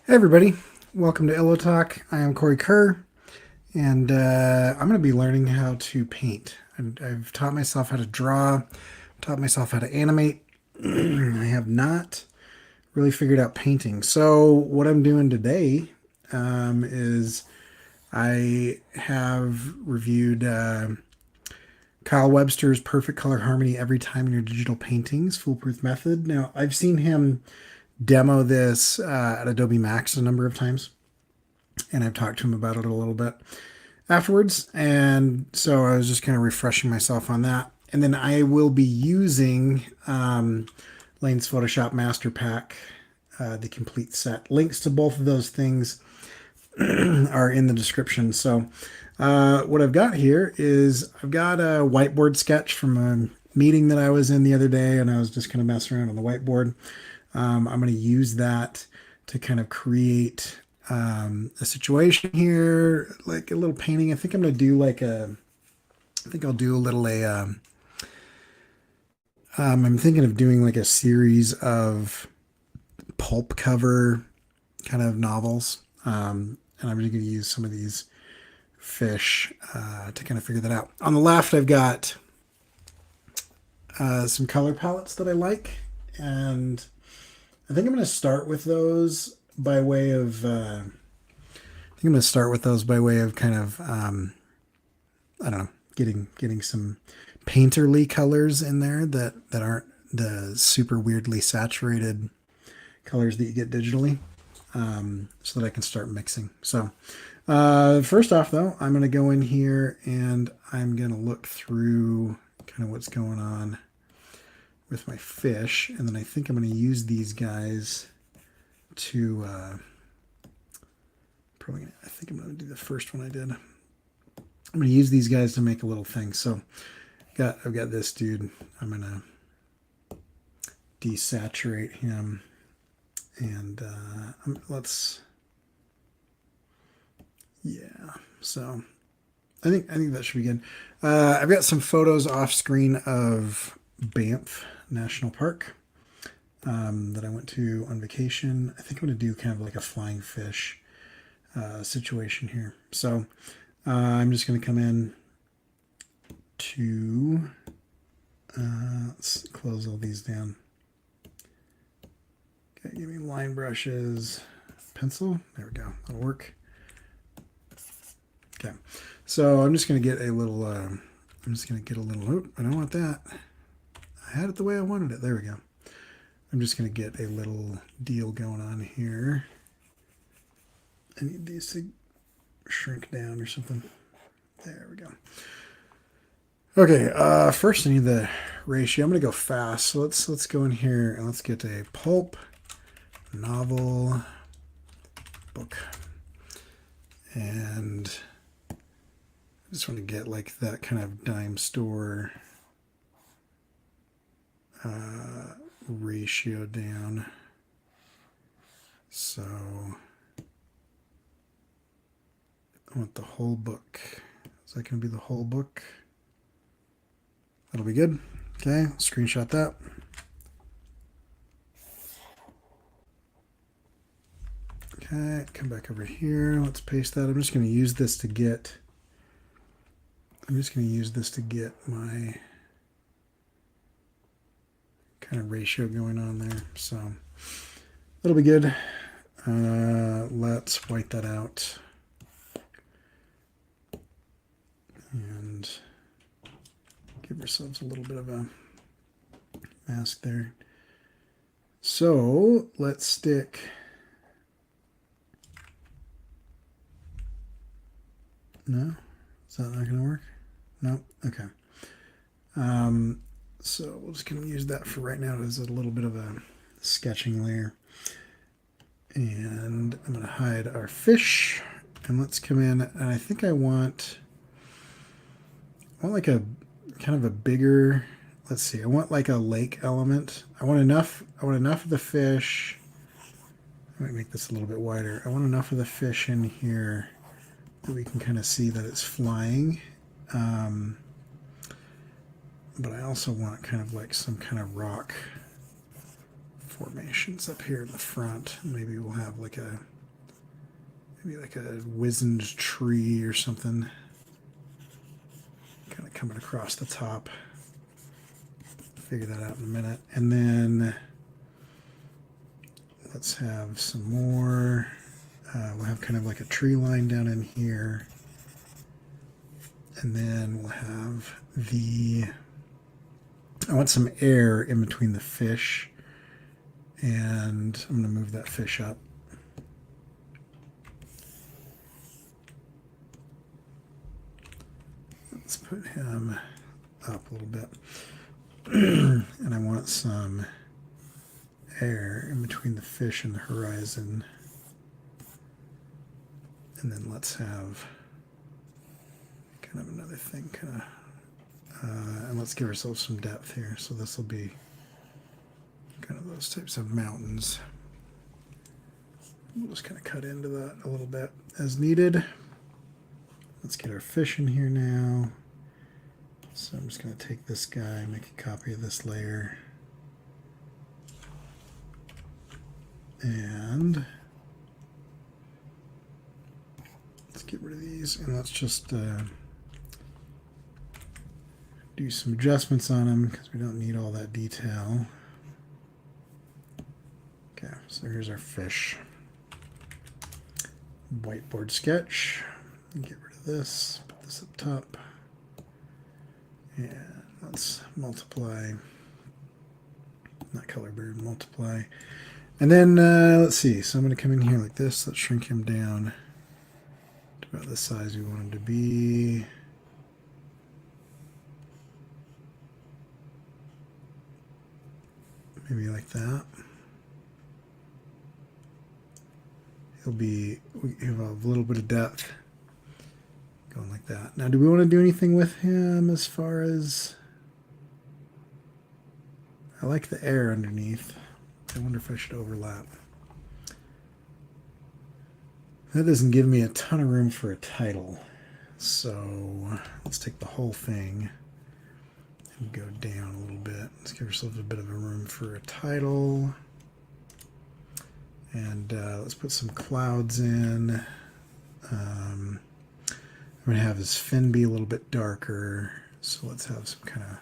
Hey everybody, welcome to Illo Talk. I am Cory Kerr, and I'm going to be learning how to paint. I've taught myself how to draw, taught myself how to animate. I have not really figured out painting. So what I'm doing today is I have reviewed Kyle Webster's Perfect Color Harmony Every Time in Your Digital Paintings Foolproof Method. Now, I've seen him demo this at Adobe Max a number of times, and I've talked to him about it a little bit afterwards. And so I was just kind of refreshing myself on that. And then I will be using Lane's Photoshop Master Pack, the complete set. Links to both of those things are in the description. So what I've got here is I've got a whiteboard sketch from a meeting that I was in the other day, and I was just kind of messing around on the whiteboard. I'm going to use that to kind of create a situation here, like a little painting. I think I'm going to do like I think I'll do a little I'm thinking of doing like a series of pulp cover kind of novels. And I'm just going to use some of these fish to kind of figure that out. On the left, I've got some color palettes that I like, and I think I'm going to start with those by way of. I think I'm going to start with those by way of kind of I don't know, getting some painterly colors in there that aren't the super weirdly saturated colors that you get digitally, so that I can start mixing. So first off, though, I'm going to go in here and I'm going to look through kind of what's going on with my fish, and then I think I'm going to use these guys to I think I'm going to do the first one I did. I'm going to use these guys to make a little thing. So I've got this dude. I'm going to desaturate him, and yeah. So I think that should be good. I've got some photos off screen of Banff National Park that I went to on vacation. I think I'm going to do kind of like a flying fish situation here. So I'm just going to come in to let's close all these down. Okay, give me line brushes, pencil. There we go. That'll work. Okay, so I'm just going to get a little. I'm just going to get a little. Oh, I don't want that. I had it the way I wanted it. There we go. I'm just going to get a little deal going on here. I need these to shrink down or something. There we go. Okay, first I need the ratio. I'm gonna go fast. So let's go in here and let's get a pulp novel book. And I just want to get like that kind of dime store ratio down. So I want the whole book. Is that going to be the whole book? That'll be good. Okay, screenshot that. Okay, come back over here. Let's paste that. I'm just going to use this to get. My kind of ratio going on there. So that'll be good. Let's white that out. And give ourselves a little bit of a mask there. So let's stick. No, is that not going to work? No. Okay. So we're just going to use that for right now as a little bit of a sketching layer. And I'm going to hide our fish. And let's come in, and I think I want like a kind of a bigger, let's see, I want like a lake element. I want enough of the fish. I might make this a little bit wider. I want enough of the fish in here that we can kind of see that it's flying. But I also want kind of like some kind of rock formations up here in the front. Maybe we'll have like a maybe like a wizened tree or something. Kind of coming across the top. Figure that out in a minute. And then let's have some more. We'll have kind of like a tree line down in here. And then we'll have I want some air in between the fish. And I'm going to move that fish up. Let's put him up a little bit. And I want some air in between the fish and the horizon. And then let's have kind of another thing, and let's give ourselves some depth here. So this will be kind of those types of mountains. We'll just kind of cut into that a little bit as needed. Let's get our fish in here now. So I'm just going to take this guy, make a copy of this layer. And let's get rid of these, and let's just do some adjustments on them because we don't need all that detail. Okay, so here's our fish. Whiteboard sketch. Get rid of this, put this up top. And let's multiply, not color bird, multiply. And then let's see, so I'm going to come in here like this. Let's shrink him down to about the size we want him to be. Maybe like that. We have a little bit of depth going like that. Now, do we want to do anything with him as far as... I like the air underneath. I wonder if I should overlap. That doesn't give me a ton of room for a title. So let's take the whole thing and go down a little bit. Let's give ourselves a bit of a room for a title. And let's put some clouds in. I'm going to have his fin be a little bit darker. So let's have some kind of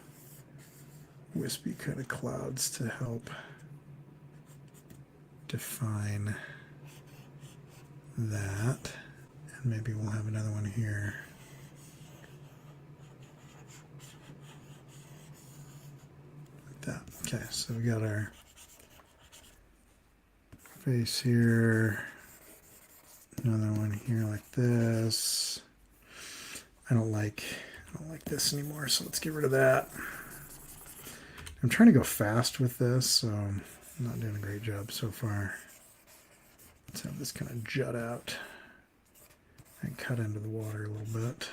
wispy kind of clouds to help define that. And maybe we'll have another one here. Like that. Okay, so we got our face here. Another one here like this. I don't like this anymore, so let's get rid of that. I'm trying to go fast with this, so I'm not doing a great job so far. Let's have this kind of jut out and cut into the water a little bit.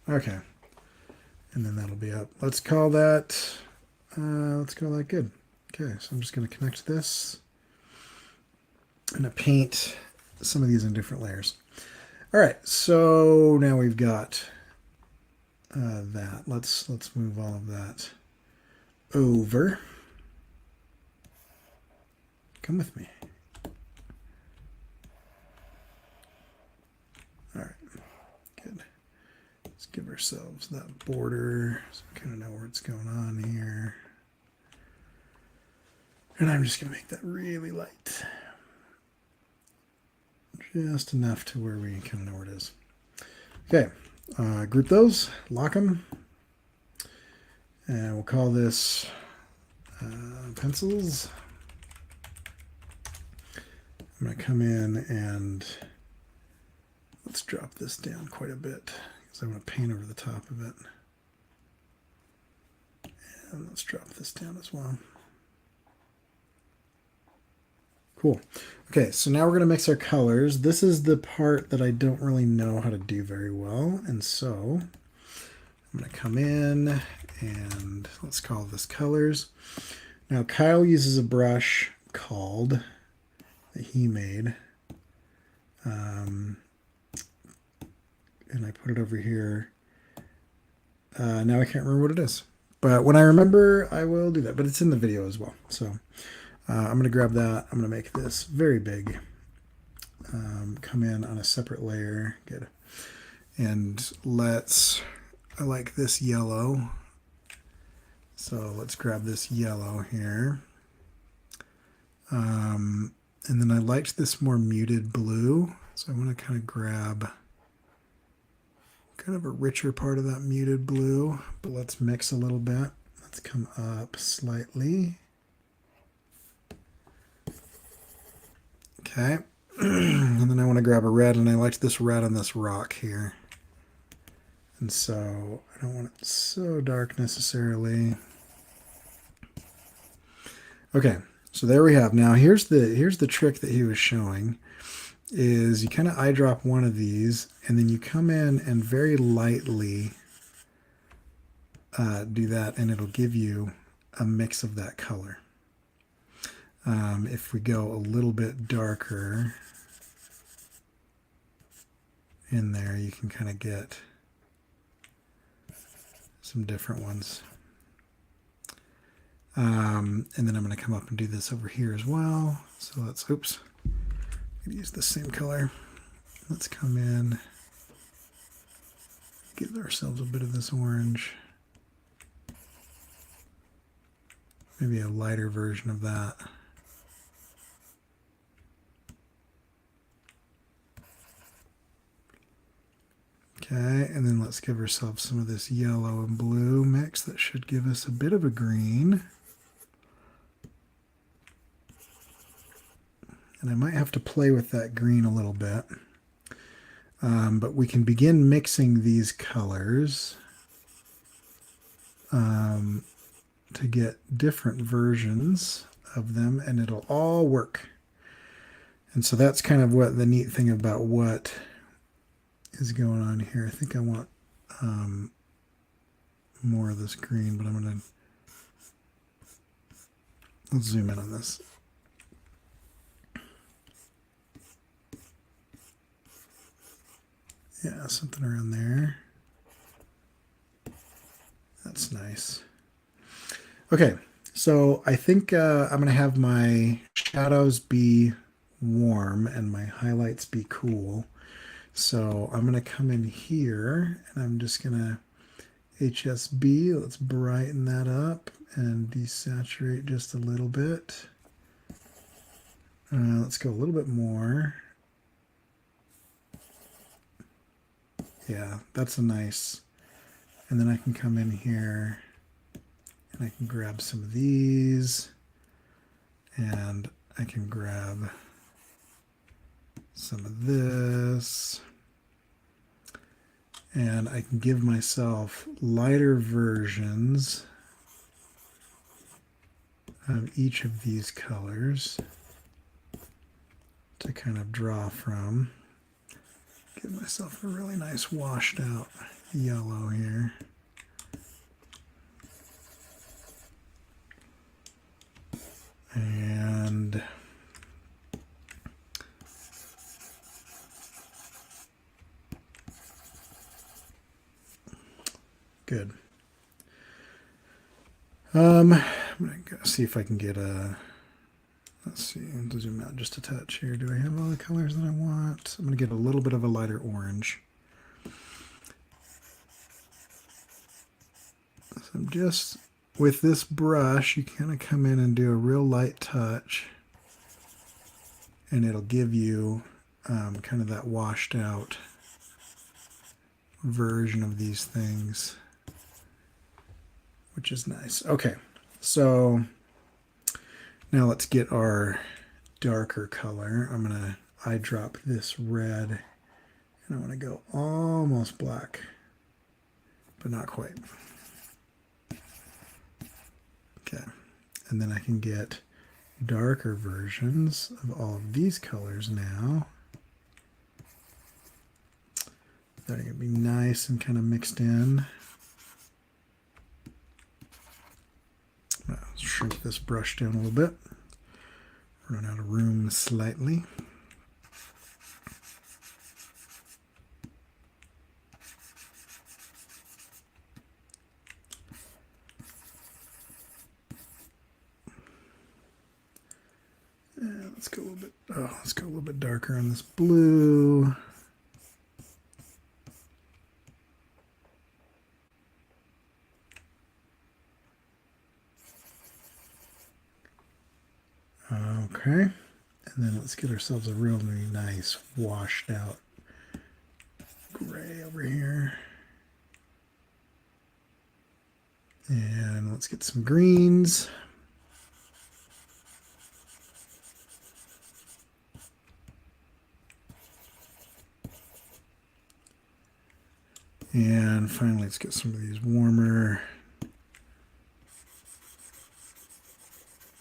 Okay, and then that'll be up. Let's call that good. Okay, so I'm just going to connect this. I'm going to paint some of these in different layers. All right, so now we've got that. Let's move all of that over. Come with me. All right, good. Let's give ourselves that border so we kind of know where it's going on here. And I'm just going to make that really light. Just enough to where we kind of know where it is. Okay, group those, lock them, and we'll call this pencils. I'm going to come in and let's drop this down quite a bit because I want to paint over the top of it. And let's drop this down as well. Cool. Okay, so now we're going to mix our colors. This is the part that I don't really know how to do very well. And so I'm going to come in and let's call this colors. Now Kyle uses a brush called, that he made. And I put it over here. Now I can't remember what it is. But when I remember, I will do that. But it's in the video as well. So I'm going to grab that. I'm going to make this very big. Come in on a separate layer. Good. And I like this yellow. So let's grab this yellow here. And then I liked this more muted blue. So I want to kind of grab kind of a richer part of that muted blue. But let's mix a little bit. Let's come up slightly. Okay. And then I want to grab a red, and I liked this red on this rock here. And so I don't want it so dark necessarily. Okay, so there we have. Now here's the trick that he was showing is you kind of eyedrop one of these, and then you come in and very lightly do that, and it'll give you a mix of that color. If we go a little bit darker in there, you can kind of get some different ones. And then I'm going to come up and do this over here as well. So let's, oops, use the same color. Let's come in, give ourselves a bit of this orange. Maybe a lighter version of that. Okay, and then let's give ourselves some of this yellow and blue mix that should give us a bit of a green. And I might have to play with that green a little bit. But we can begin mixing these colors to get different versions of them, and it'll all work. And so that's kind of what the neat thing about what is going on here. I think I want more of this green, but let's zoom in on this. Yeah, something around there. That's nice. Okay, so I think I'm going to have my shadows be warm and my highlights be cool. So I'm going to come in here and I'm just going to HSB. Let's brighten that up and desaturate just a little bit. Let's go a little bit more. Yeah, that's a nice. And then I can come in here and I can grab some of these and I can grab some of this, and I can give myself lighter versions of each of these colors to kind of draw from. Give myself a really nice washed out yellow here. And good. I'm gonna go see if I can get a, let's see, to zoom out just a touch here. Do I have all the colors that I want? I'm gonna get a little bit of a lighter orange. So I'm just, with this brush, you kind of come in and do a real light touch, and it'll give you kind of that washed out version of these things, which is nice. Okay, so now let's get our darker color. I'm going to eyedrop this red, and I want to go almost black, but not quite. Okay, and then I can get darker versions of all of these colors now. They're going to be nice and kind of mixed in. I'll shrink this brush down a little bit. Run out of room slightly. Let's go a little bit, oh, let's go a little bit darker on this blue. Okay, and then let's get ourselves a really nice washed out gray over here. And let's get some greens. And finally, let's get some of these warmer.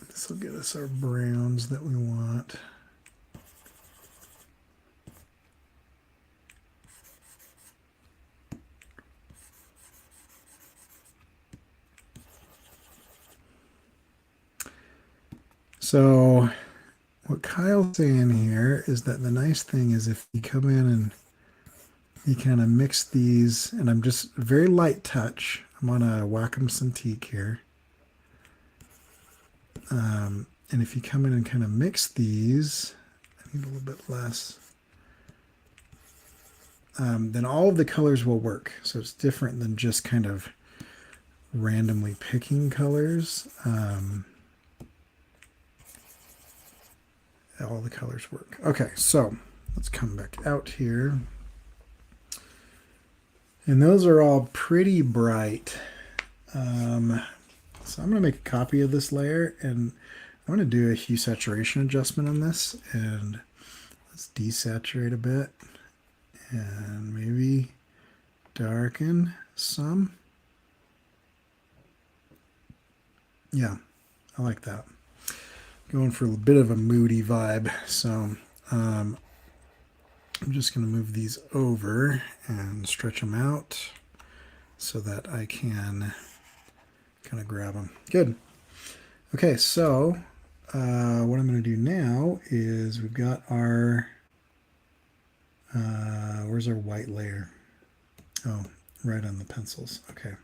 This will get us our browns that we want. So what Kyle's saying here is that the nice thing is if you come in and you kind of mix these, and I'm just very light touch. I'm on a Wacom Cintiq here. And if you come in and kind of mix these, I need a little bit less, then all of the colors will work. So it's different than just kind of randomly picking colors. All the colors work. Okay, so let's come back out here. And those are all pretty bright. So I'm going to make a copy of this layer, and I'm going to do a hue saturation adjustment on this, and let's desaturate a bit and maybe darken some. Yeah, I like that. Going for a bit of a moody vibe. So I'm just going to move these over and stretch them out so that I can kind of grab them. Good. Okay, so what I'm going to do now is we've got our, where's our white layer? Oh, right on the pencils. Okay.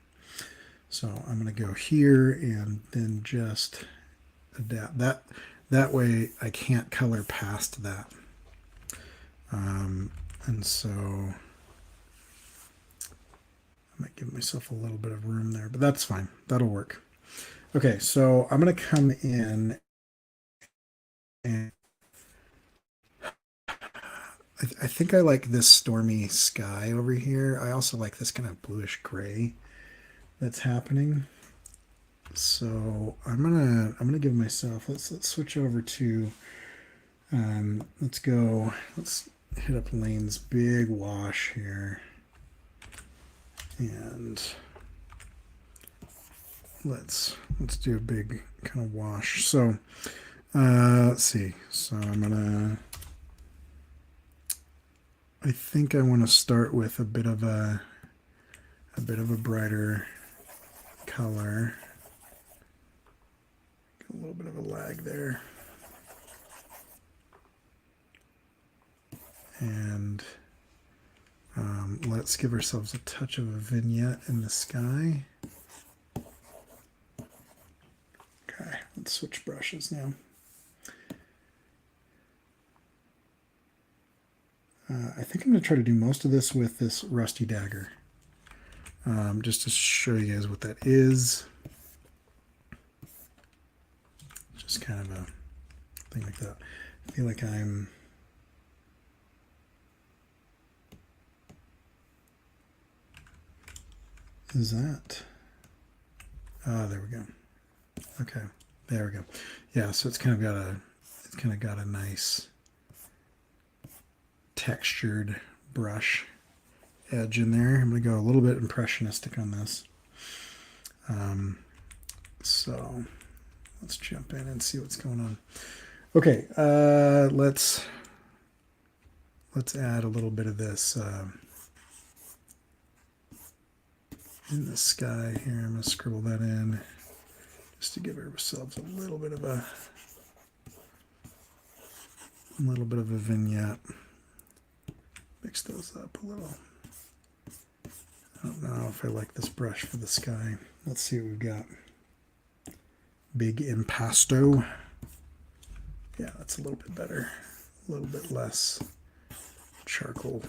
So I'm going to go here and then just adapt that. That way I can't color past that. And so I might give myself a little bit of room there, but that's fine. That'll work. Okay, so I'm going to come in and I think I like this stormy sky over here. I also like this kind of bluish gray that's happening. So I'm gonna give myself, let's switch over to let's hit up Lane's big wash here, and let's do a big kind of wash. So let's see. So I think I want to start with a bit of a brighter color. A little bit of a lag there. And let's give ourselves a touch of a vignette in the sky. Okay, let's switch brushes now. I think I'm going to try to do most of this with this rusty dagger, just to show you guys what that is. Just kind of a thing like that. I feel like I'm is that? Oh, there we go. Okay, there we go. Yeah, so it's kind of got a nice textured brush edge in there. I'm going to go a little bit impressionistic on this. So let's jump in and see what's going on. Okay, let's add a little bit of this in the sky here. I'm going to scribble that in just to give ourselves a little bit of a vignette. Mix those up a little. I don't know if I like this brush for the sky. Let's see what we've got. Big impasto. Yeah, that's a little bit better. A little bit less charcoal.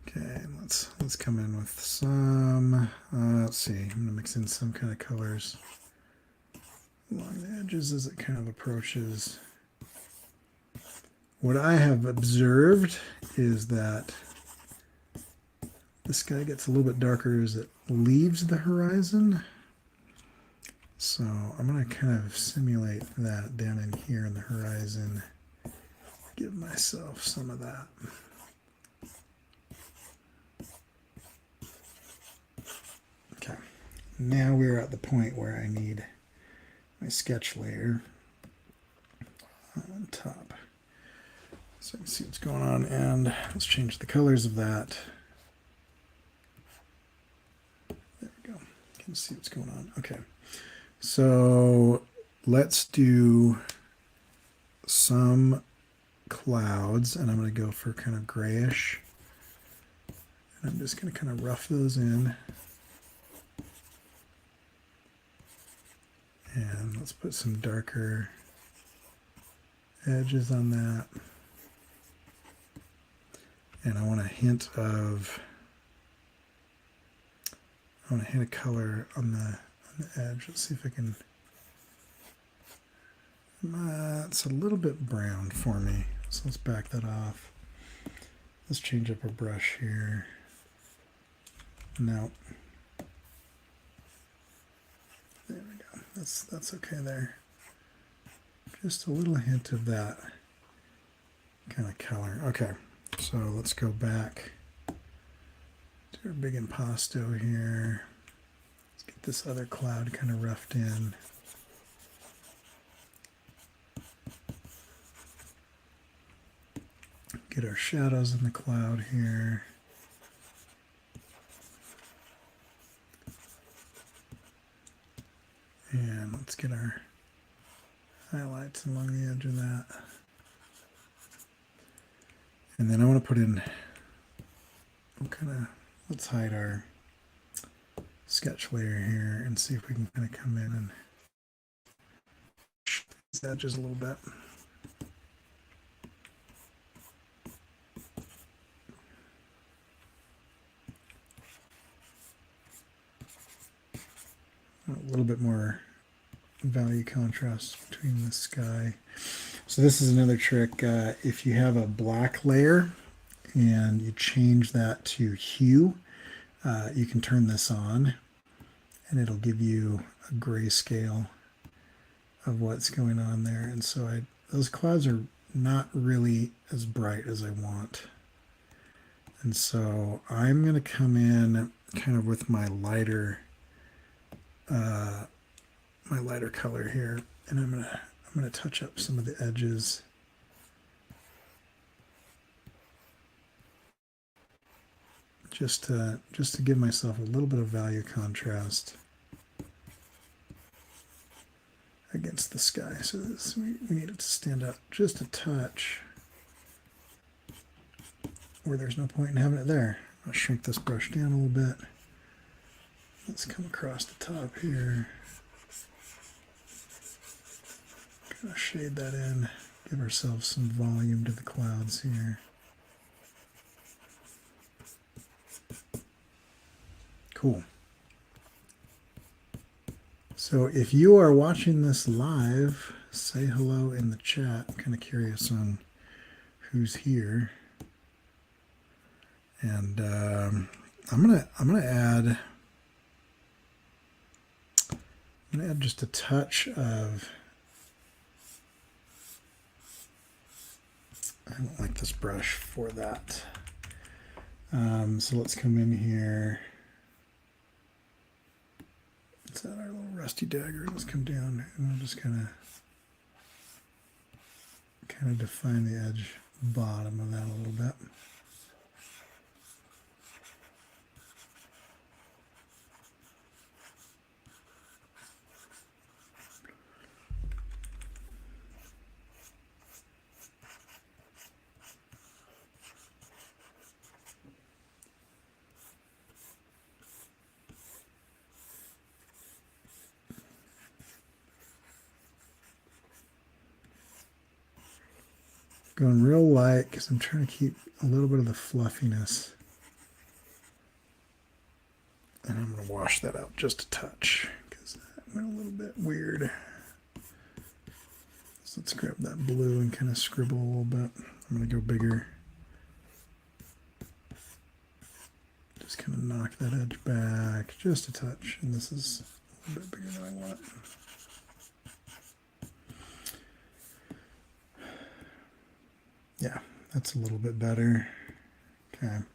Okay, let's come in with some, let's see, I'm gonna mix in some kind of colors along the edges as it kind of approaches. What I have observed is that the sky gets a little bit darker as it leaves the horizon. So I'm going to kind of simulate that down in here in the horizon. Give myself some of that. Okay, now we're at the point where I need my sketch layer on top. So I can see what's going on, and let's change the colors of that. There we go. You can see what's going on. Okay, so let's do some clouds, and I'm going to go for kind of grayish. And I'm just going to kind of rough those in. And let's put some darker edges on that. And I want a hint of color on the edge. Let's see if I can. It's a little bit brown for me, so let's back that off. Let's change up our brush here. No. There we go. That's okay there. Just a little hint of that kind of color. Okay, so let's go back to our big impasto here. Let's get this other cloud kind of roughed in. Get our shadows in the cloud here. And let's get our highlights along the edge of that. And then I want to put in, let's hide our sketch layer here and see if we can kind of come in and these edges a little bit. A little bit more value contrast between the sky. So this is another trick. If you have a black layer and you change that to hue, you can turn this on and it'll give you a grayscale of what's going on there. And so those clouds are not really as bright as I want. And so I'm going to come in kind of with my lighter color here, and I'm gonna touch up some of the edges. Just to give myself a little bit of value contrast against the sky. So we need it to stand up just a touch where there's no point in having it there. I'll shrink this brush down a little bit. Let's come across the top here. Kind of shade that in, give ourselves some volume to the clouds here. Cool. So if you are watching this live, say hello in the chat. I'm kind of curious on who's here. And I'm gonna add just a touch of. I don't like this brush for that. So let's come in here. Let's add our little rusty dagger. Let's come down and we'll just kind of define the edge bottom of that a little bit. Going real light because I'm trying to keep a little bit of the fluffiness. And I'm going to wash that out just a touch because that went a little bit weird. So let's grab that blue and kind of scribble a little bit. I'm going to go bigger. Just kind of knock that edge back just a touch. And this is a little bit bigger than I want. Yeah, that's a little bit better. Okay, I'm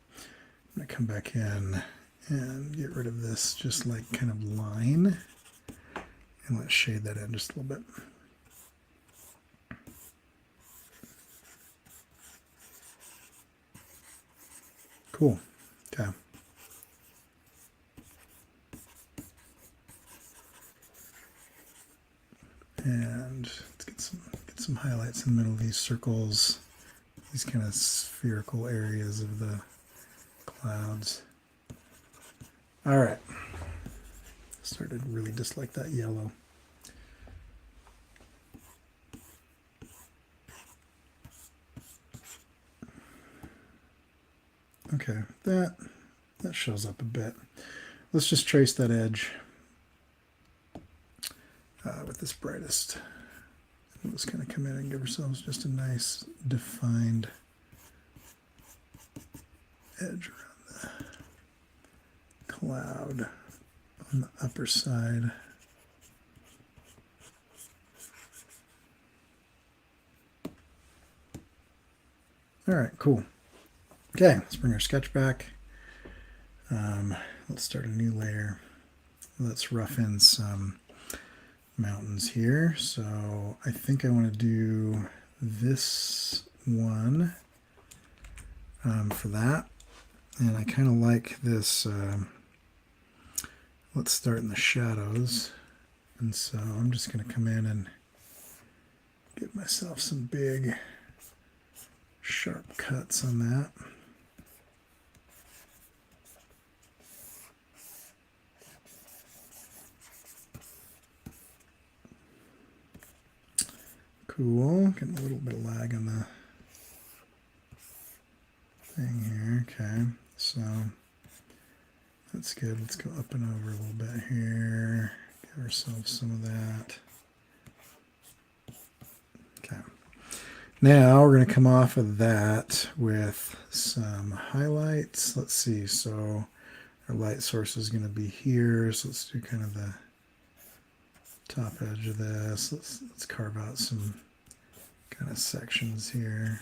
going to come back in and get rid of this just like kind of line. And let's shade that in just a little bit. Cool. Okay. And let's get some highlights in the middle of these circles, these kind of spherical areas of the clouds. All right. Started to really dislike that yellow. Okay, that shows up a bit. Let's just trace that edge with this brightest. We'll just kind of come in and give ourselves just a nice defined edge around the cloud on the upper side. All right, cool. Okay, let's bring our sketch back. Let's start a new layer. Let's rough in some mountains here. So I think I want to do this one for that. And I kind of like this. Let's start in the shadows. And so I'm just going to come in and get myself some big sharp cuts on that. Cool. Getting a little bit of lag on the thing here. Okay, so that's good. Let's go up and over a little bit here. Give ourselves some of that. Okay. Now we're going to come off of that with some highlights. Let's see. So our light source is going to be here. So let's do kind of the top edge of this. Let's carve out some kind of sections here.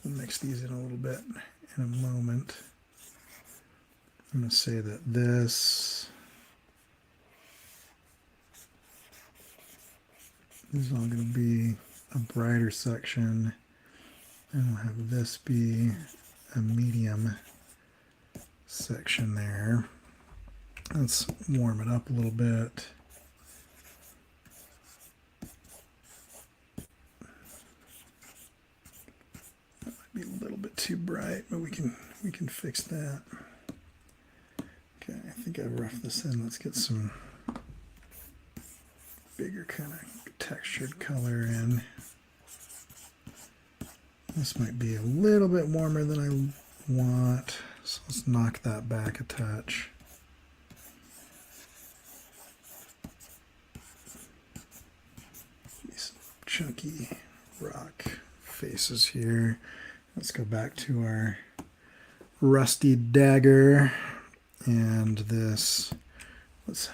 We'll mix these in a little bit in a moment. I'm going to say that this is all going to be a brighter section, and we'll have this be a medium section there. Let's warm it up a little bit. That might be a little bit too bright, but we can fix that. Okay, I think I've roughed this in. Let's get some bigger kind of textured color in. This might be a little bit warmer than I want, so let's knock that back a touch. These chunky rock faces here. Let's go back to our rusty dagger and this. Let's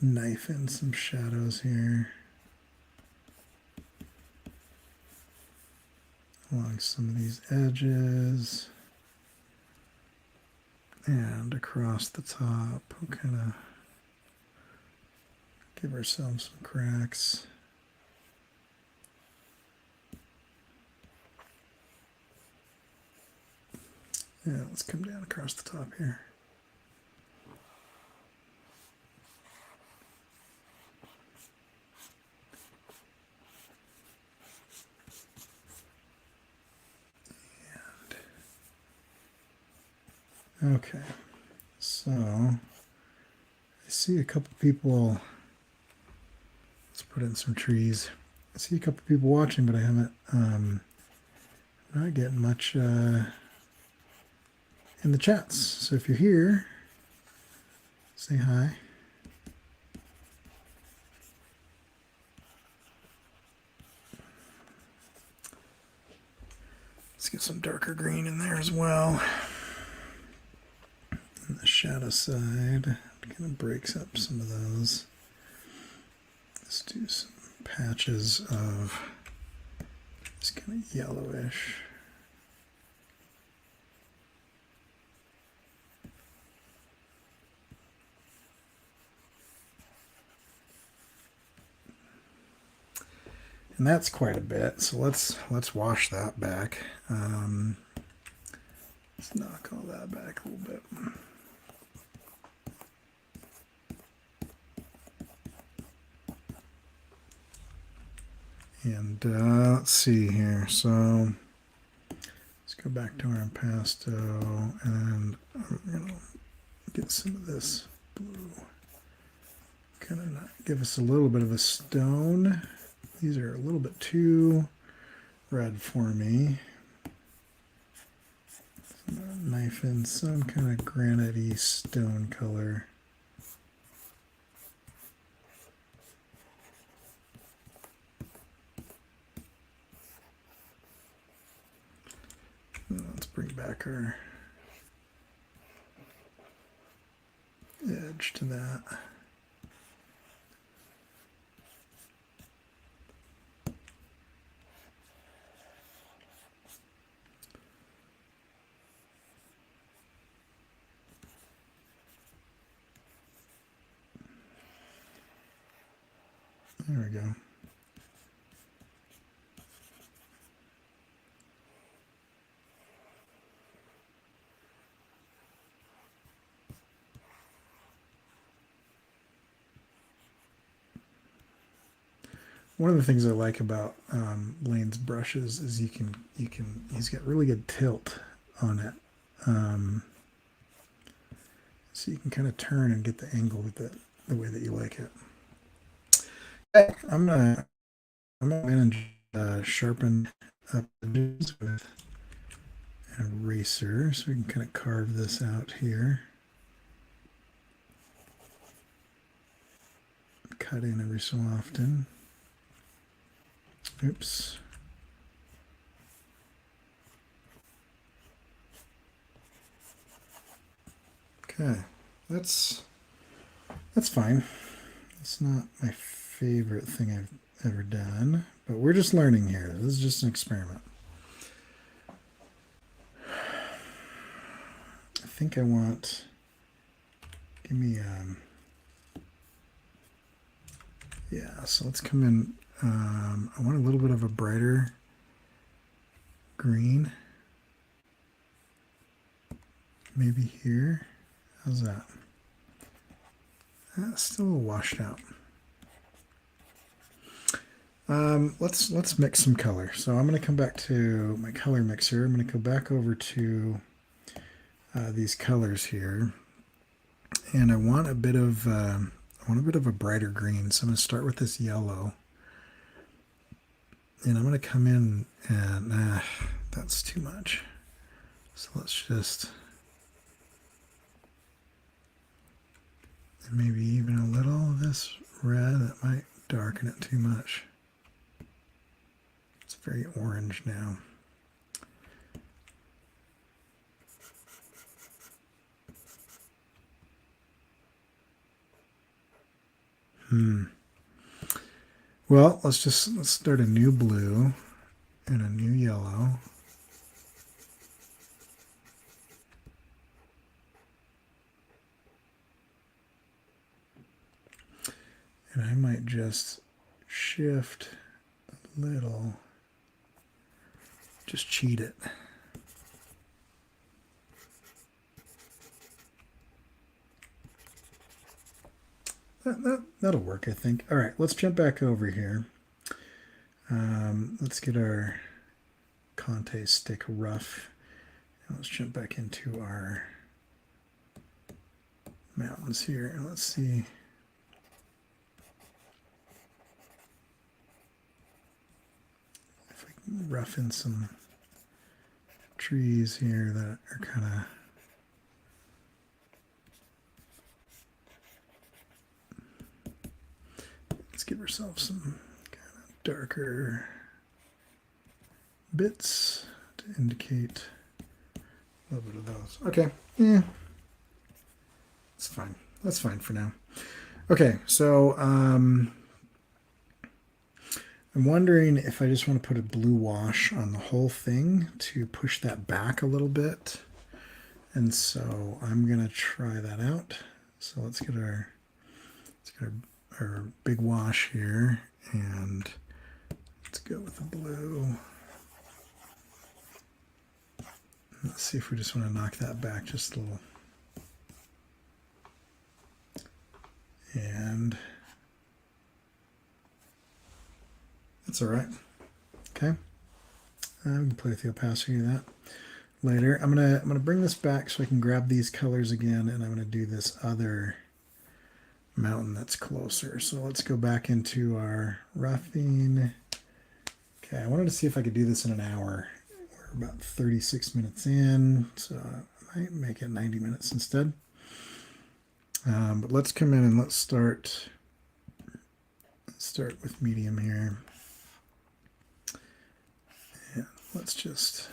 knife in some shadows here along some of these edges and across the top. We'll kind of give ourselves some cracks. Yeah, let's come down across the top here. Okay, so I see a couple people. Let's put in some trees. I see a couple people watching, but I haven't not getting much in the chats. So if you're here, say hi. Let's get some darker green in there as well. And the shadow side kind of breaks up some of those. Let's do some patches of this kind of yellowish. And that's quite a bit, so let's wash that back. Let's knock all that back a little bit. And let's see here. So let's go back to our impasto, and I'm gonna get some of this blue. Kind of give us a little bit of a stone. These are a little bit too red for me. Knife in some kind of granite-y stone color. Let's bring back our edge to that. There we go. One of the things I like about Lane's brushes is he's got really good tilt on it. So you can kind of turn and get the angle the way that you like it. Okay, I'm gonna sharpen up the edges with an eraser so we can kind of carve this out here. Cut in every so often. Oops. Okay, that's fine. It's not my favorite thing I've ever done, but we're just learning here. This is just an experiment. I think I want, give me, yeah, so let's come in. I want a little bit of a brighter green. Maybe here. How's that? That's still a little washed out. Let's mix some color. So I'm going to come back to my color mixer. I'm going to go back over to these colors here, and I want a bit of a brighter green. So I'm going to start with this yellow, and I'm going to come in and that's too much. So let's just, and maybe even a little of this red. That might darken it too much. It's very orange now. Well, let's start a new blue and a new yellow. And I might just shift a little, just cheat it. That'll work, I think. All right, let's jump back over here. Let's get our Conte stick rough. And let's jump back into our mountains here, and let's see. If we can rough in some trees here that are kind of let's give ourselves some kind of darker bits to indicate a little bit of those. Okay, yeah, it's fine. That's fine for now. Okay, so I'm wondering if I just want to put a blue wash on the whole thing to push that back a little bit. And so I'm going to try that out. So let's get our big wash here, and let's go with the blue. Let's see if we just want to knock that back just a little. And that's all right. Okay. We can play with the opacity of that later. I'm gonna bring this back so I can grab these colors again, and I'm gonna do this other mountain that's closer. So let's go back into our roughing. Okay, I wanted to see if I could do this in an hour. We're about 36 minutes in, so I might make it 90 minutes instead. But let's come in and let's start with medium here. And let's just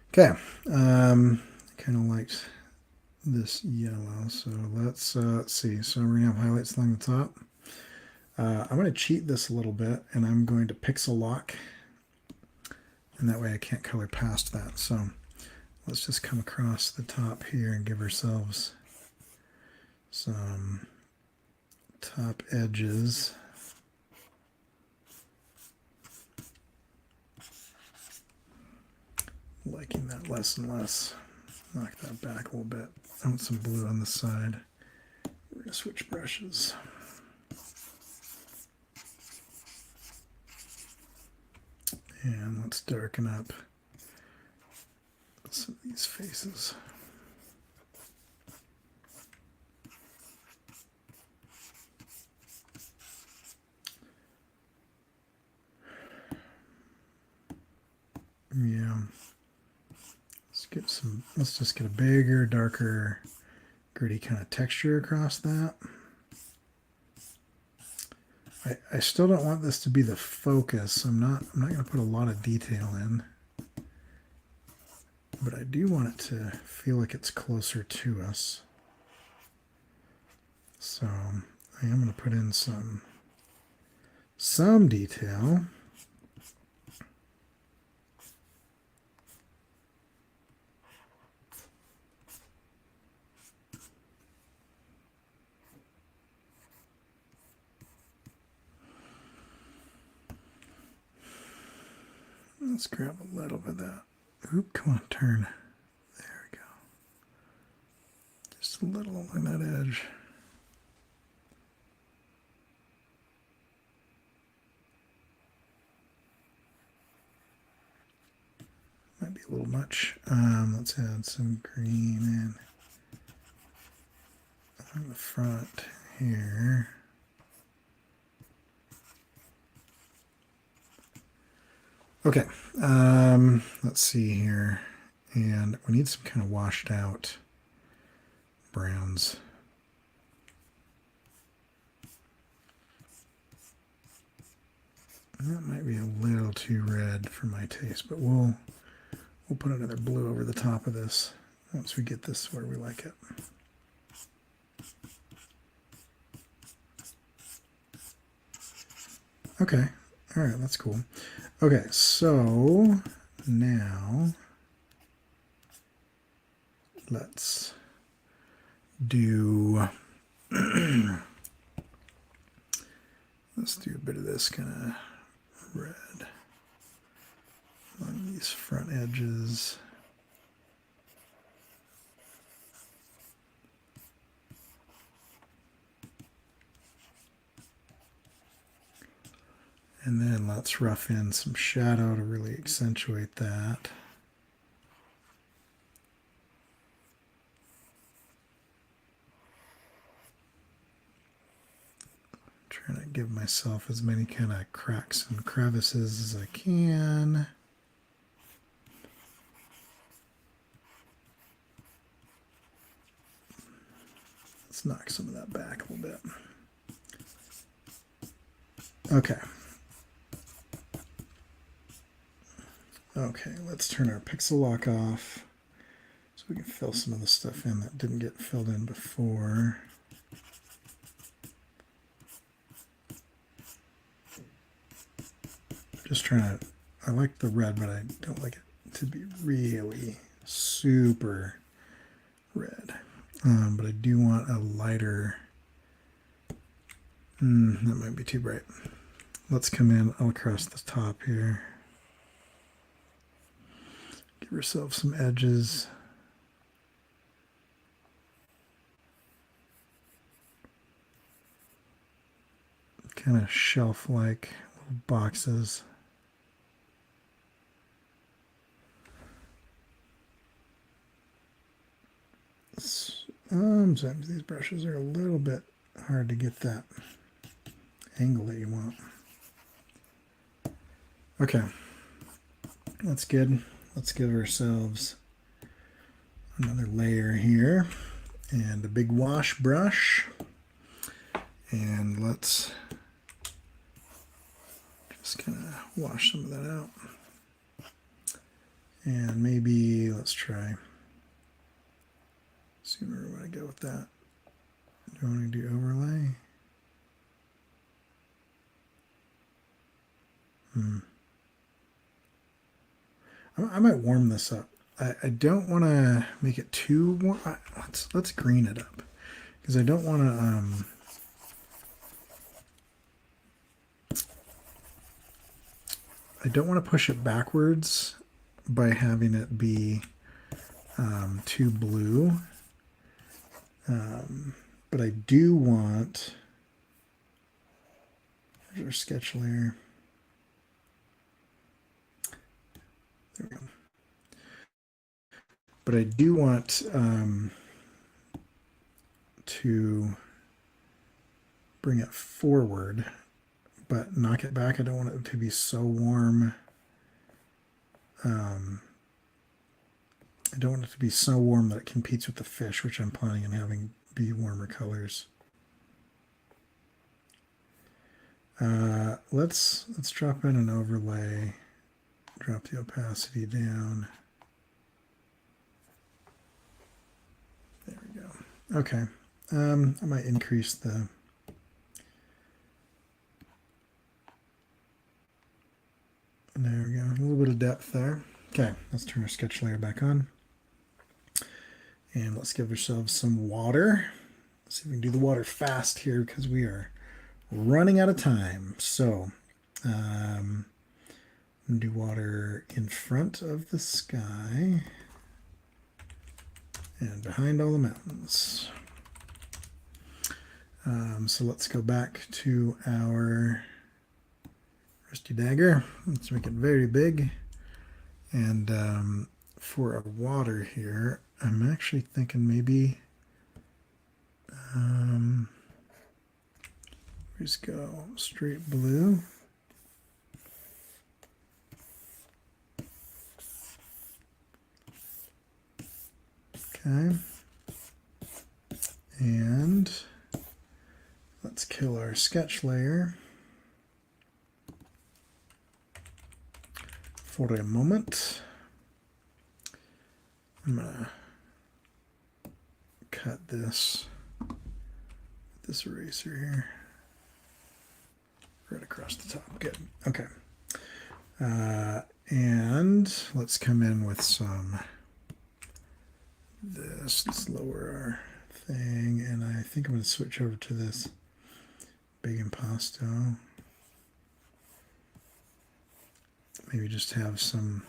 okay. Kind of liked this yellow, so let's see. So we're gonna have highlights along the top. I'm going to cheat this a little bit, and I'm going to pixel lock, and that way I can't color past that. So let's just come across the top here and give ourselves some top edges. Liking that less and less. Knock that back a little bit. I want some blue on the side. We're going to switch brushes. And let's darken up some of these faces. Yeah. Let's just get a bigger, darker, gritty kind of texture across that. I still don't want this to be the focus. I'm not going to put a lot of detail in, but I do want it to feel like it's closer to us. So I am going to put in some detail. Let's grab a little bit of that. Oop, come on, turn. There we go. Just a little along that edge. Might be a little much. Let's add some green in on the front here. Okay, let's see here, and we need some kind of washed out browns. That might be a little too red for my taste, but we'll put another blue over the top of this once we get this where we like it. Okay, all right, that's cool. Okay, so now let's do let's do a bit of this kind of red on these front edges. And then let's rough in some shadow to really accentuate that. give myself as many kind of cracks and crevices as I can. Let's knock some of that back a little bit. Okay. Okay, let's turn our pixel lock off so we can fill some of the stuff in that didn't get filled in before. Just trying to, I like the red, but I don't like it to be really super red. But I do want a lighter, that might be too bright. Let's come in all across the top here. Give ourselves some edges. Kind of shelf-like little boxes. Sometimes these brushes are a little bit hard to get that angle that you want. Okay, that's good. Let's give ourselves another layer here and a big wash brush. And let's just kind of wash some of that out. And maybe let's try. See where we want to go with that. Do you want to do overlay? I might warm this up. I don't want to make it too warm. Let's green it up because I don't want to push it backwards by having it be too blue. But I do want, there's our sketch layer. There we go. But I do want to bring it forward, but knock it back. I don't want it to be so warm. I don't want it to be so warm that it competes with the fish, which I'm planning on having be warmer colors. Let's drop in an overlay, drop the opacity down. There we go. Okay. I might increase the there we go. A little bit of depth there. Okay, let's turn our sketch layer back on. And let's give ourselves some water. Let's see if we can do the water fast here because we are running out of time. So, do water in front of the sky and behind all the mountains. So let's go back to our rusty dagger. Let's make it very big. And for our water here, I'm actually thinking maybe just go straight blue. Okay. And let's kill our sketch layer for a moment. I'm gonna cut this with this eraser here right across the top. Good. Okay. And let's come in with some this. Let's lower our thing, and I think I'm going to switch over to this big impasto. Maybe just have some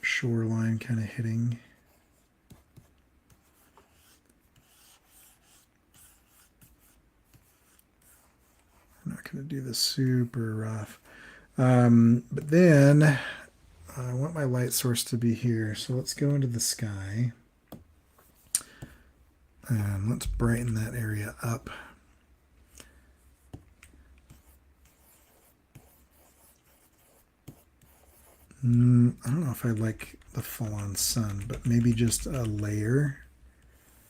shoreline kind of hitting. I'm not going to do this super rough. But then I want my light source to be here. So let's go into the sky. And let's brighten that area up. I don't know if I like the full-on sun, but maybe just a layer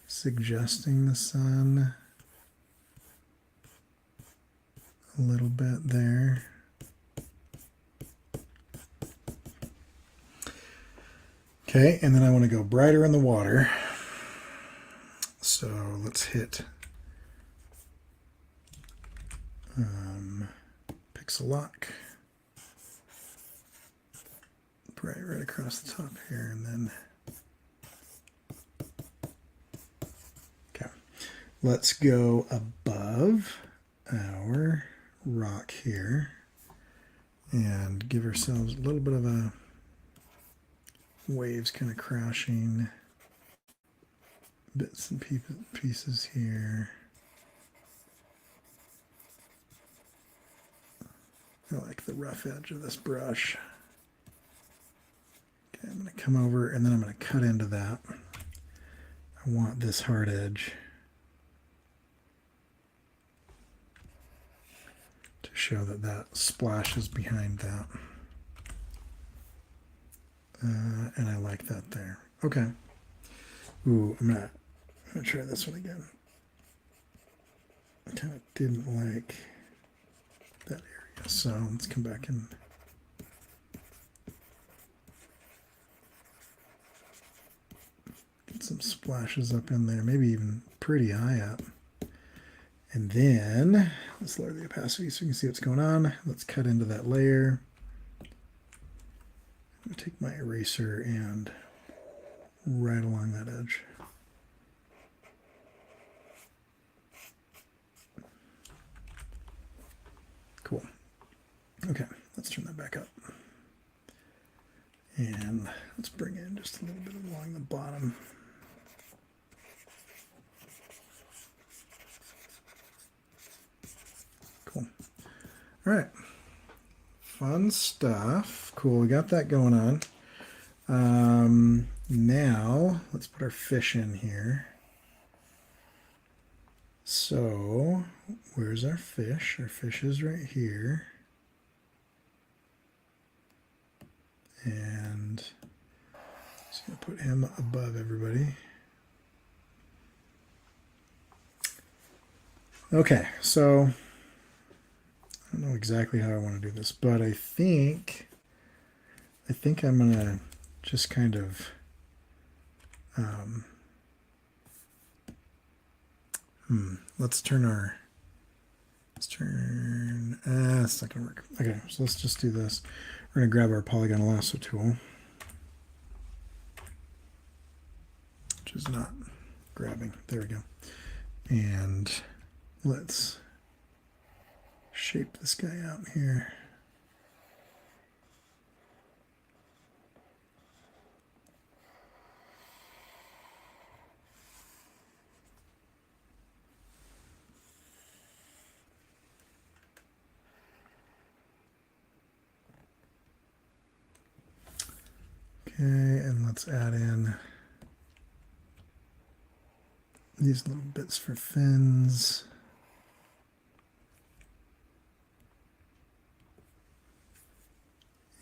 suggesting the sun a little bit there. Okay, and then I want to go brighter in the water. So let's hit pixel lock. Bright right across the top here, and then okay. Let's go above our rock here and give ourselves a little bit of a waves kind of crashing, bits and pieces here. I like the rough edge of this brush. Okay, I'm going to come over and then I'm going to cut into that. I want this hard edge to show that that splash is behind that. And I like that there. Okay. Ooh, I'm gonna try this one again. I kind of didn't like that area, so let's come back and get some splashes up in there, maybe even pretty high up. And then let's lower the opacity so you can see what's going on. Let's cut into that layer. I'm going to take my eraser and right along that edge. Cool. Okay, let's turn that back up. And let's bring in just a little bit along the bottom. Cool. All right. Fun stuff. Cool, we got that going on. Now, let's put our fish in here. So, where's our fish? Our fish is right here. And just going to put him above everybody. Okay, so I don't know exactly how I want to do this, but I think I'm going to just kind of let's turn it's not gonna work. Okay, so let's just do this. We're gonna grab our polygon lasso tool, which is not grabbing. There we go. And let's shape this guy out here. Okay, and let's add in these little bits for fins.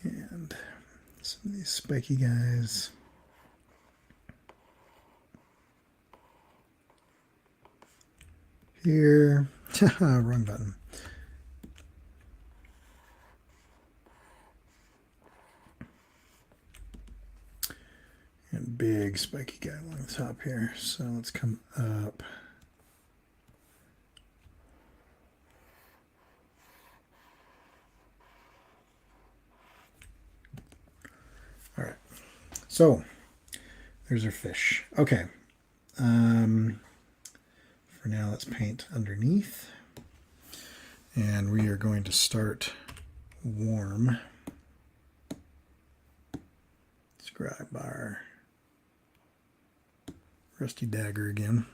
And some of these spiky guys. Here, wrong button. And big spiky guy along the top here. So let's come up. All right, so there's our fish. Okay, for now let's paint underneath. And we are going to start warm. Let's grab our rusty dagger again.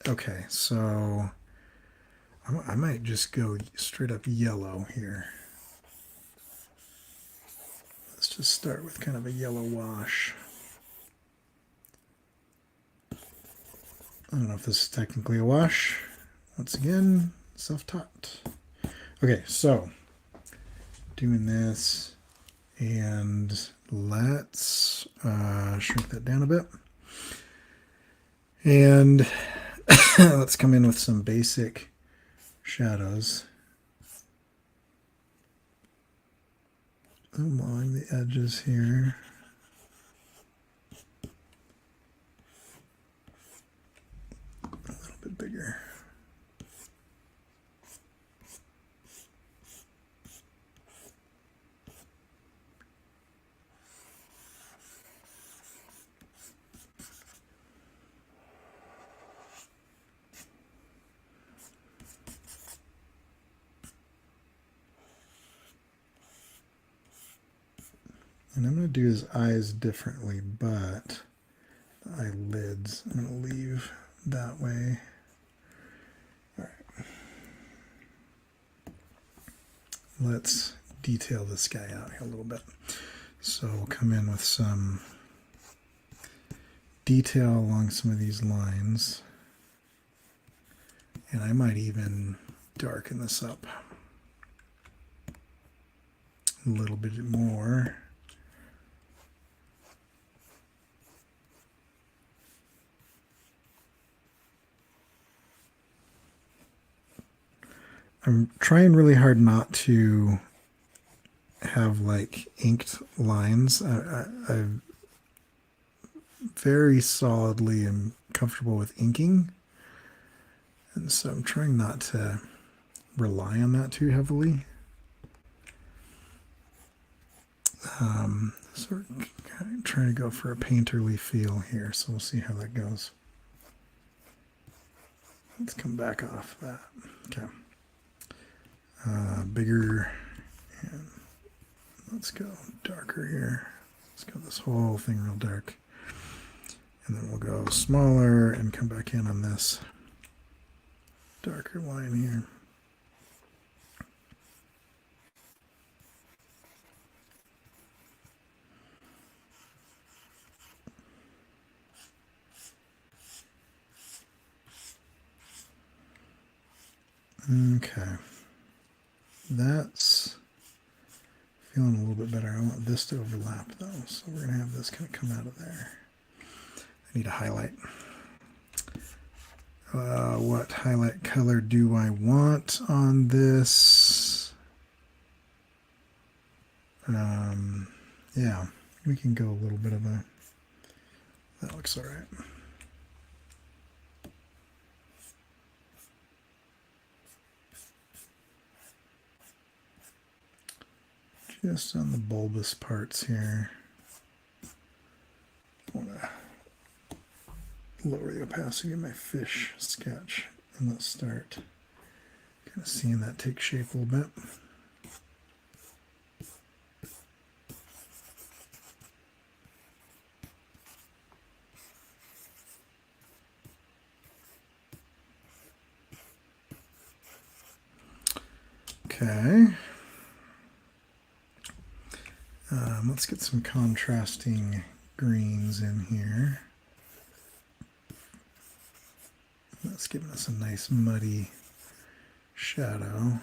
Okay, so I might just go straight up yellow here. Let's just start with kind of a yellow wash. don't know if this is technically a wash. Once again, self-taught. Okay, so doing this, and let's shrink that down a bit. And let's come in with some basic shadows along the edges here. A little bit bigger. And I'm going to do his eyes differently, but the eyelids I'm going to leave that way. All right. Let's detail this guy out here a little bit. So we'll come in with some detail along some of these lines. And I might even darken this up a little bit more. I'm trying really hard not to have like inked lines. I very solidly am comfortable with inking. And so I'm trying not to rely on that too heavily. So we're kind of trying to go for a painterly feel here. So we'll see how that goes. Let's come back off that. Okay. Bigger, and let's go darker here. Let's go this whole thing real dark. And then we'll go smaller and come back in on this darker line here. Okay. That's feeling a little bit better. I want this to overlap though, so we're going to have this kind of come out of there. I need a highlight. What highlight color do I want on this? Yeah, we can go a little bit of a, that looks all right. Just on the bulbous parts here. I want to lower the opacity of my fish sketch, and let's start kind of seeing that take shape a little bit. Okay. Let's get some contrasting greens in here. That's giving us a nice muddy shadow.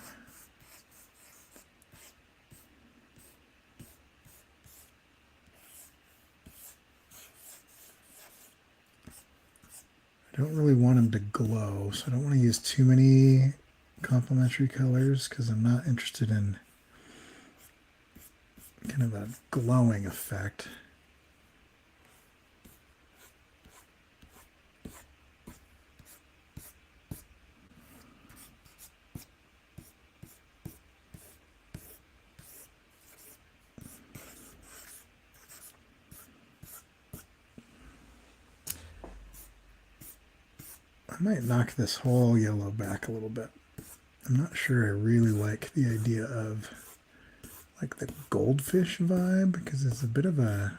I don't really want him to glow, so I don't want to use too many complementary colors because I'm not interested in kind of a glowing effect. I might knock this whole yellow back a little bit. I'm not sure I really like the idea of like the goldfish vibe because it's a bit of a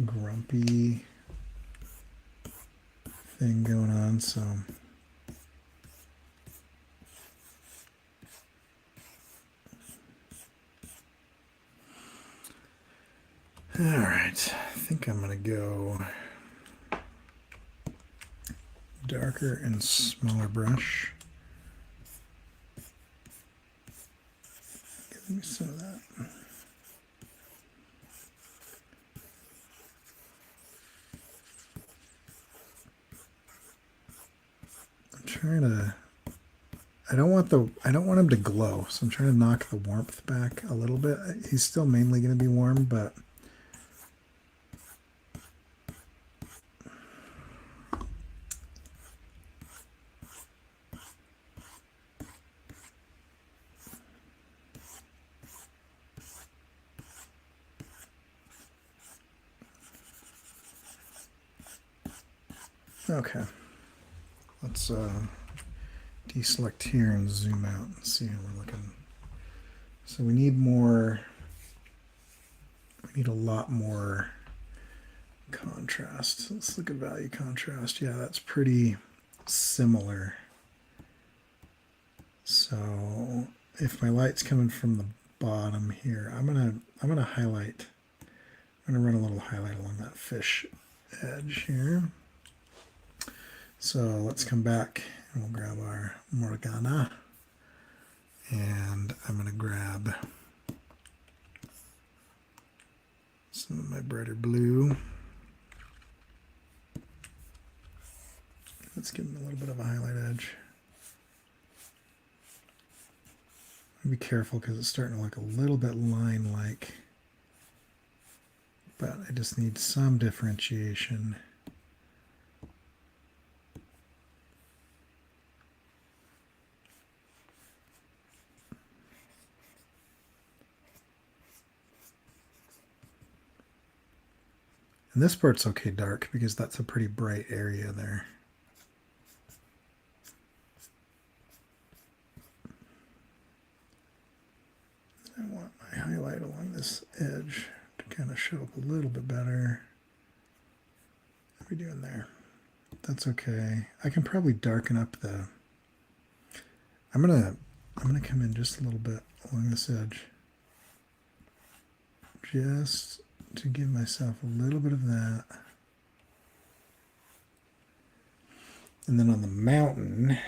grumpy thing going on, so all right, I think I'm gonna go darker and smaller brush. Give me some of that. I'm trying to, I don't want him to glow, so I'm trying to knock the warmth back a little bit. He's still mainly going to be warm, but okay. Let's deselect here and zoom out and see how we're looking. So we need more, we need a lot more contrast. Let's look at value contrast. Yeah, that's pretty similar. So if my light's coming from the bottom here, I'm gonna highlight. I'm gonna run a little highlight along that fish edge here. So let's come back and we'll grab our Morgana, and I'm gonna grab some of my brighter blue. Let's give them a little bit of a highlight edge. Be careful because it's starting to look a little bit line-like, but I just need some differentiation. And this part's okay dark because that's a pretty bright area there. I want my highlight along this edge to kind of show up a little bit better. What are we doing there? That's okay. I can probably darken up the, I'm gonna come in just a little bit along this edge, just to give myself a little bit of that. And then on the mountain,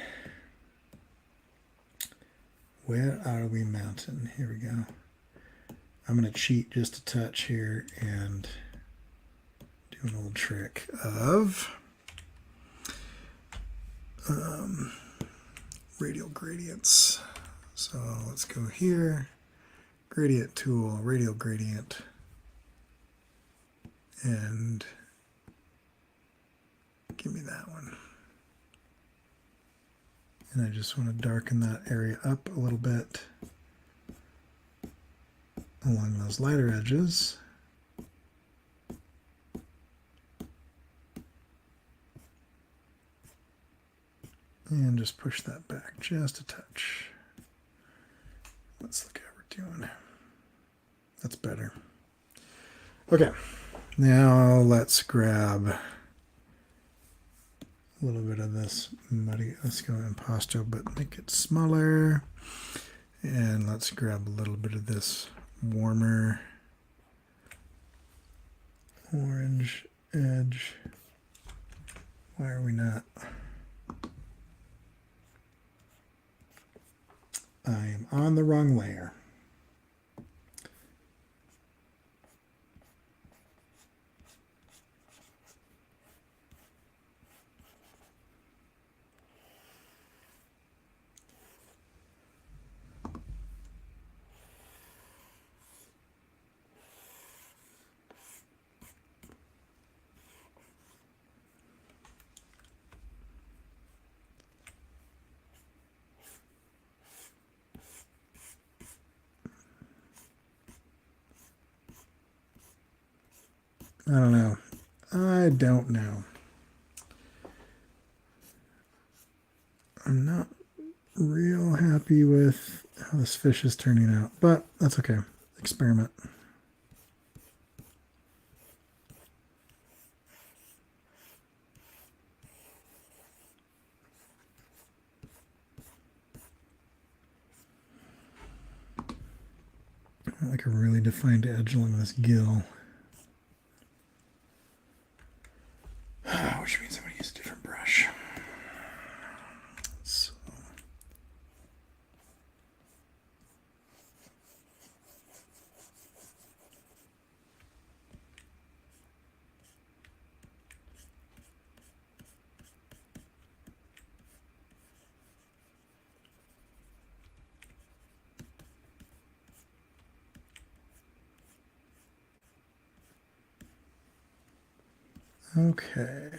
where are we mountain? Here we go. I'm going to cheat just a touch here and do an old trick of radial gradients. So let's go here, gradient tool, radial gradient, and give me that one. And I just want to darken that area up a little bit along those lighter edges. And just push that back just a touch. Let's look how we're doing. That's better. Okay, now let's grab a little bit of this muddy. Let's go impasto, but make it smaller. And let's grab a little bit of this warmer orange edge. Why are we not? I am on the wrong layer. I don't know. I don't know. I'm not real happy with how this fish is turning out, but that's okay. Experiment. I like a really defined edge along this gill. Which means I'm going to use a different brush. Okay.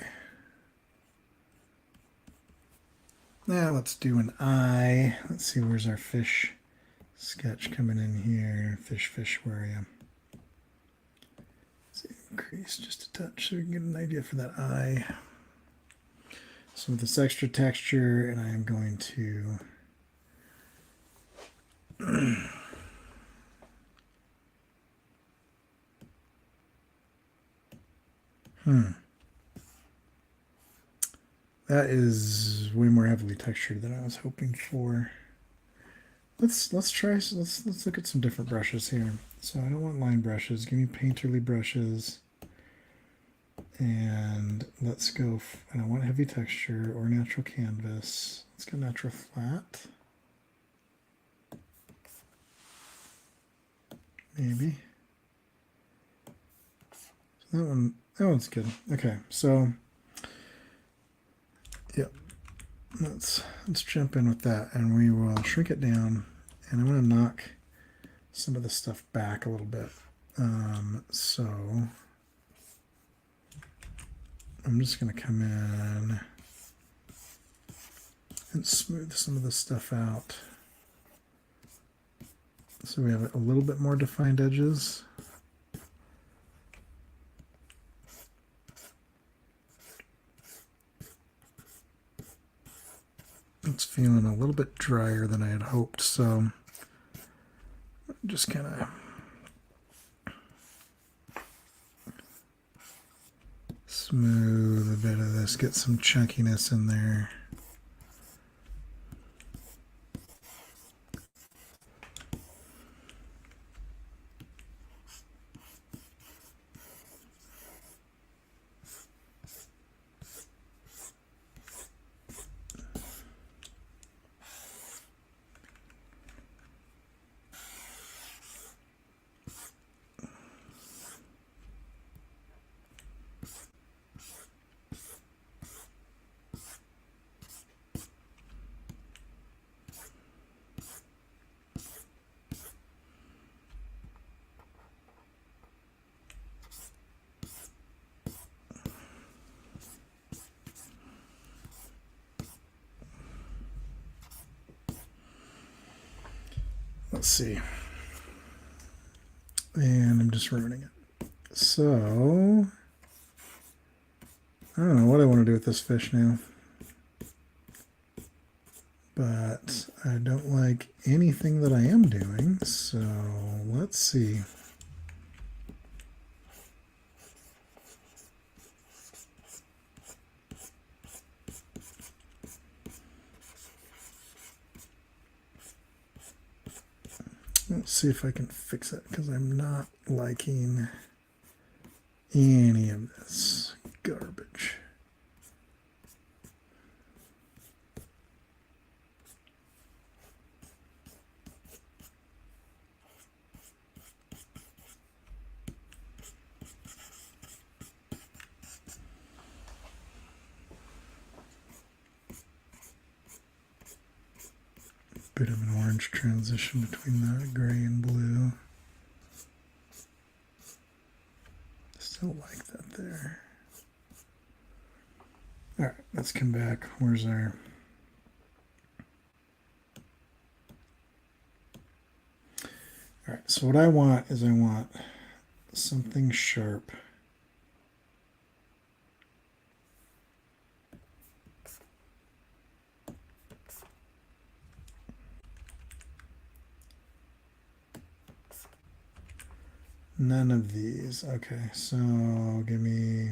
Now let's do an eye. Let's see, where's our fish sketch coming in here? Fish, where are you? Let's increase just a touch so we can get an idea for that eye. So with this extra texture, and I am going to that is way more heavily textured than I was hoping for. Let's look at some different brushes here. So I don't want line brushes. Give me painterly brushes. And let's go, and I want heavy texture or natural canvas. Let's go natural flat. Maybe. So that one's good. Okay, so yep. Let's jump in with that, and we will shrink it down, and I'm going to knock some of the stuff back a little bit. So I'm just going to come in and smooth some of this stuff out so we have a little bit more defined edges. It's feeling a little bit drier than I had hoped, so just kind of smooth a bit of this, get some chunkiness in there. Let's see. And I'm just ruining it. So, I don't know what I want to do with this fish now. But I don't like anything that I am doing, so let's see. Let's see if I can fix it, because I'm not liking any of this garbage. Bit of an orange transition between that gray and blue. Still like that there. All right, let's come back. Where's our... All right, so what I want is I want something sharp. None of these. Okay, so give me...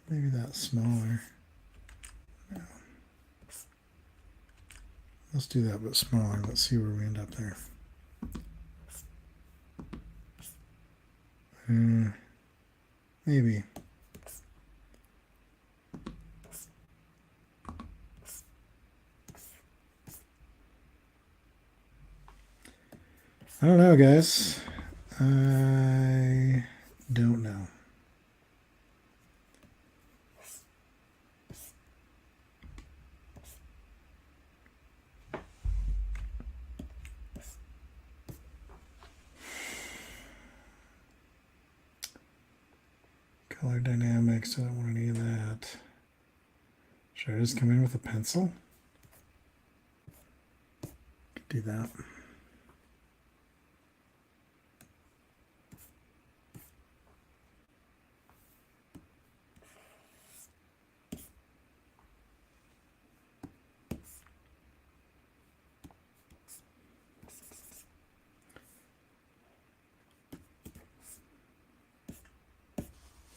maybe that smaller. No. Let's do that, but smaller. Let's see where we end up there. Maybe. I don't know, guys. I don't know. Color dynamics, I don't want any of that. Should I just come in with a pencil? Could do that.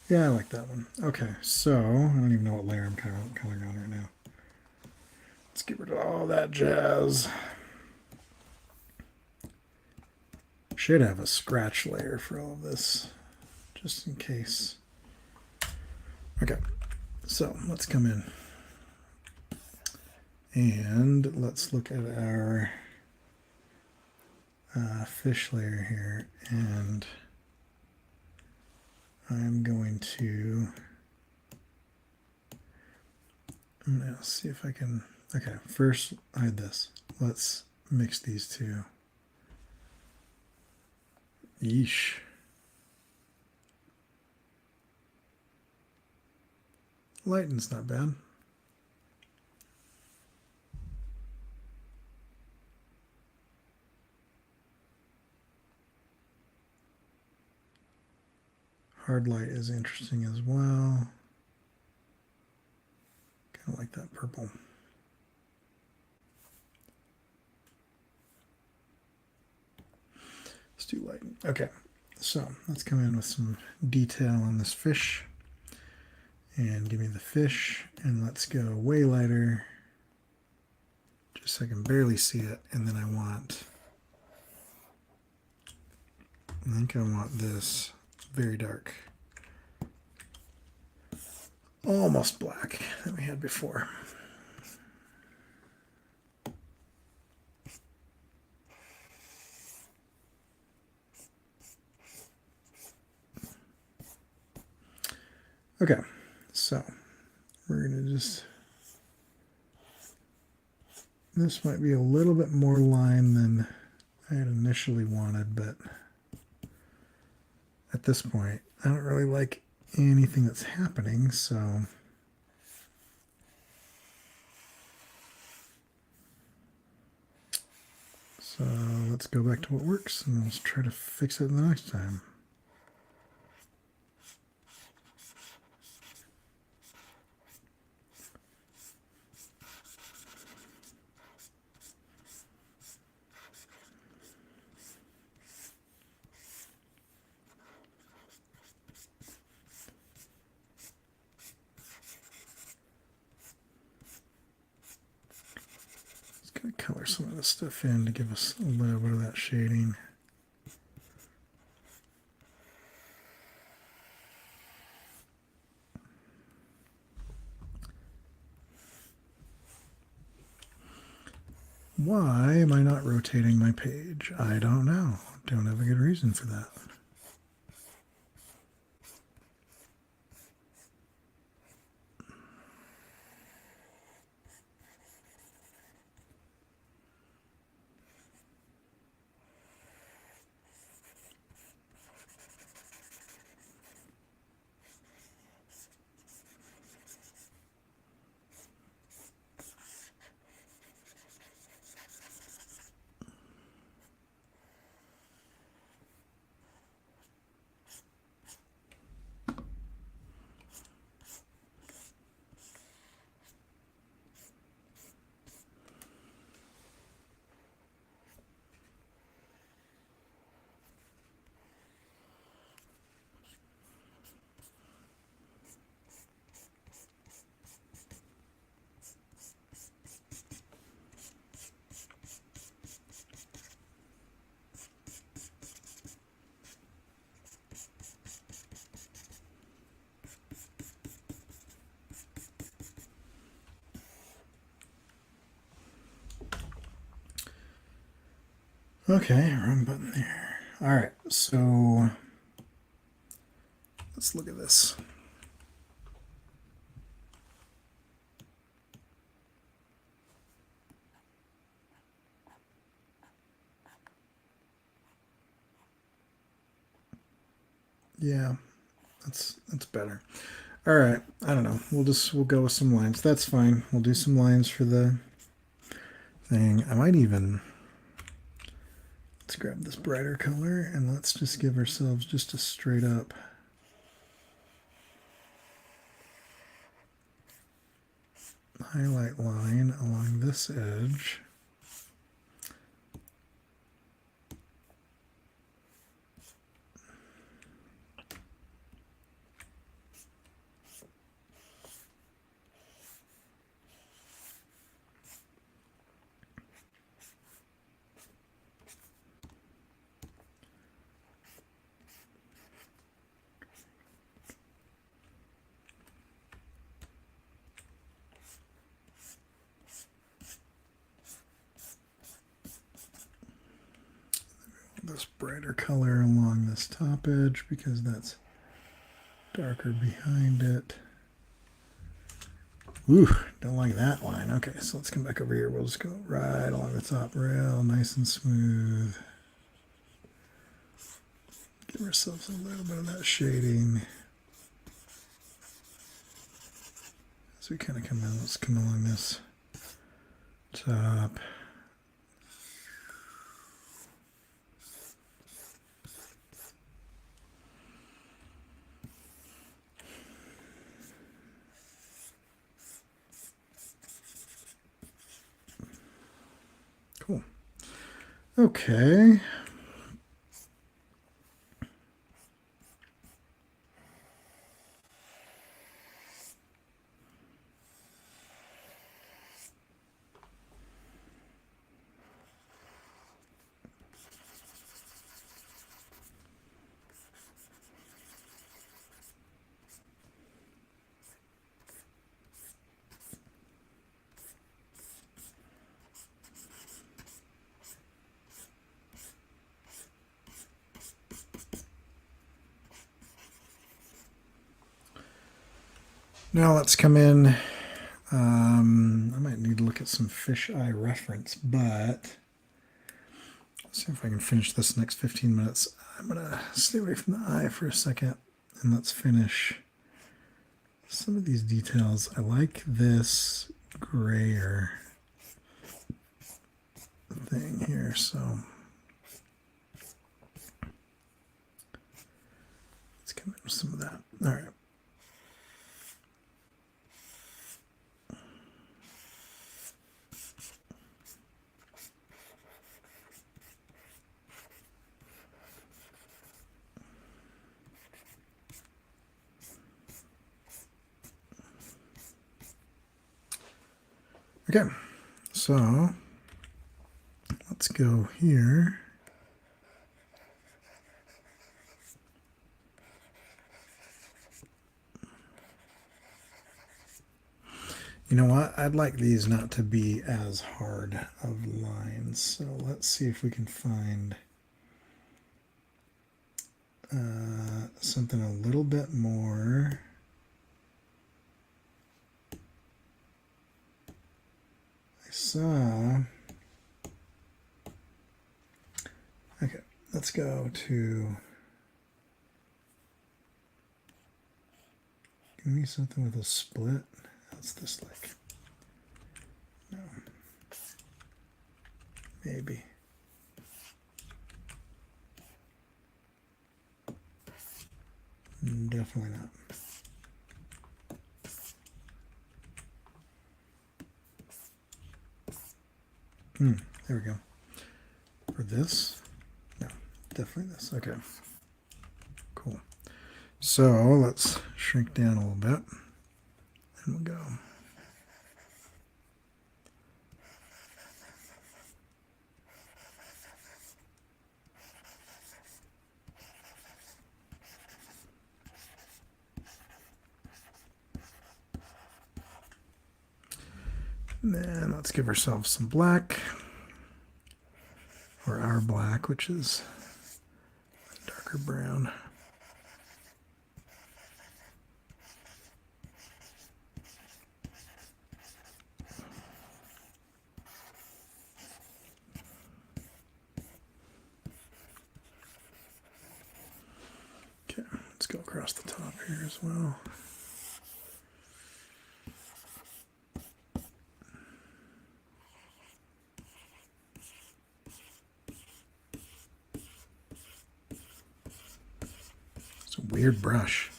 Yeah, I like that one. Okay, so I don't even know what layer I'm coloring on right now. Let's get rid of all that jazz. Should have a scratch layer for all of this, just in case. Okay, so let's come in and let's look at our fish layer here, and I'm going to see if I can. Okay, first hide this. Let's mix these two. Yeesh. Lighten's not bad. Hard light is interesting as well. Kind of like that purple. Let's do light. Okay, so let's come in with some detail on this fish. And give me the fish, and let's go way lighter, just so I can barely see it. And then I think I want this very dark, almost black that we had before. Okay, so we're going to just, this might be a little bit more line than I had initially wanted, but at this point, I don't really like anything that's happening, so let's go back to what works and let's try to fix it the next time. Color some of this stuff in to give us a little bit of that shading. Why am I not rotating my page? I don't know. Don't have a good reason for that. Okay, wrong button there. All right, so let's look at this. Yeah, That's better. All right, I don't know. We'll go with some lines. That's fine. We'll do some lines for the thing. I might even let's grab this brighter color and let's just give ourselves just a straight up highlight line along this edge. This brighter color along this top edge because that's darker behind it. Ooh, don't like that line. Okay, so let's come back over here. We'll just go right along the top, real nice and smooth. Give ourselves a little bit of that shading. As we kind of come in, let's come along this top. Cool. Okay. Now let's come in. I might need to look at some fisheye reference, but let's see if I can finish this next 15 minutes. I'm going to stay away from the eye for a second, and let's finish some of these details. I like this grayer thing here, so let's come in with some of that. All right. Okay, so let's go here. You know what? I'd like these not to be as hard of lines, so let's see if we can find something a little bit more. Okay, let's go to, give me something with a split. What's this like? No. Maybe. Definitely not. There we go. For this? No, definitely this. Okay. Cool. So let's shrink down a little bit. And we'll go. And then let's give ourselves some black, or our black, which is a darker brown. Okay, Let's go across the top here as well. It's a weird brush.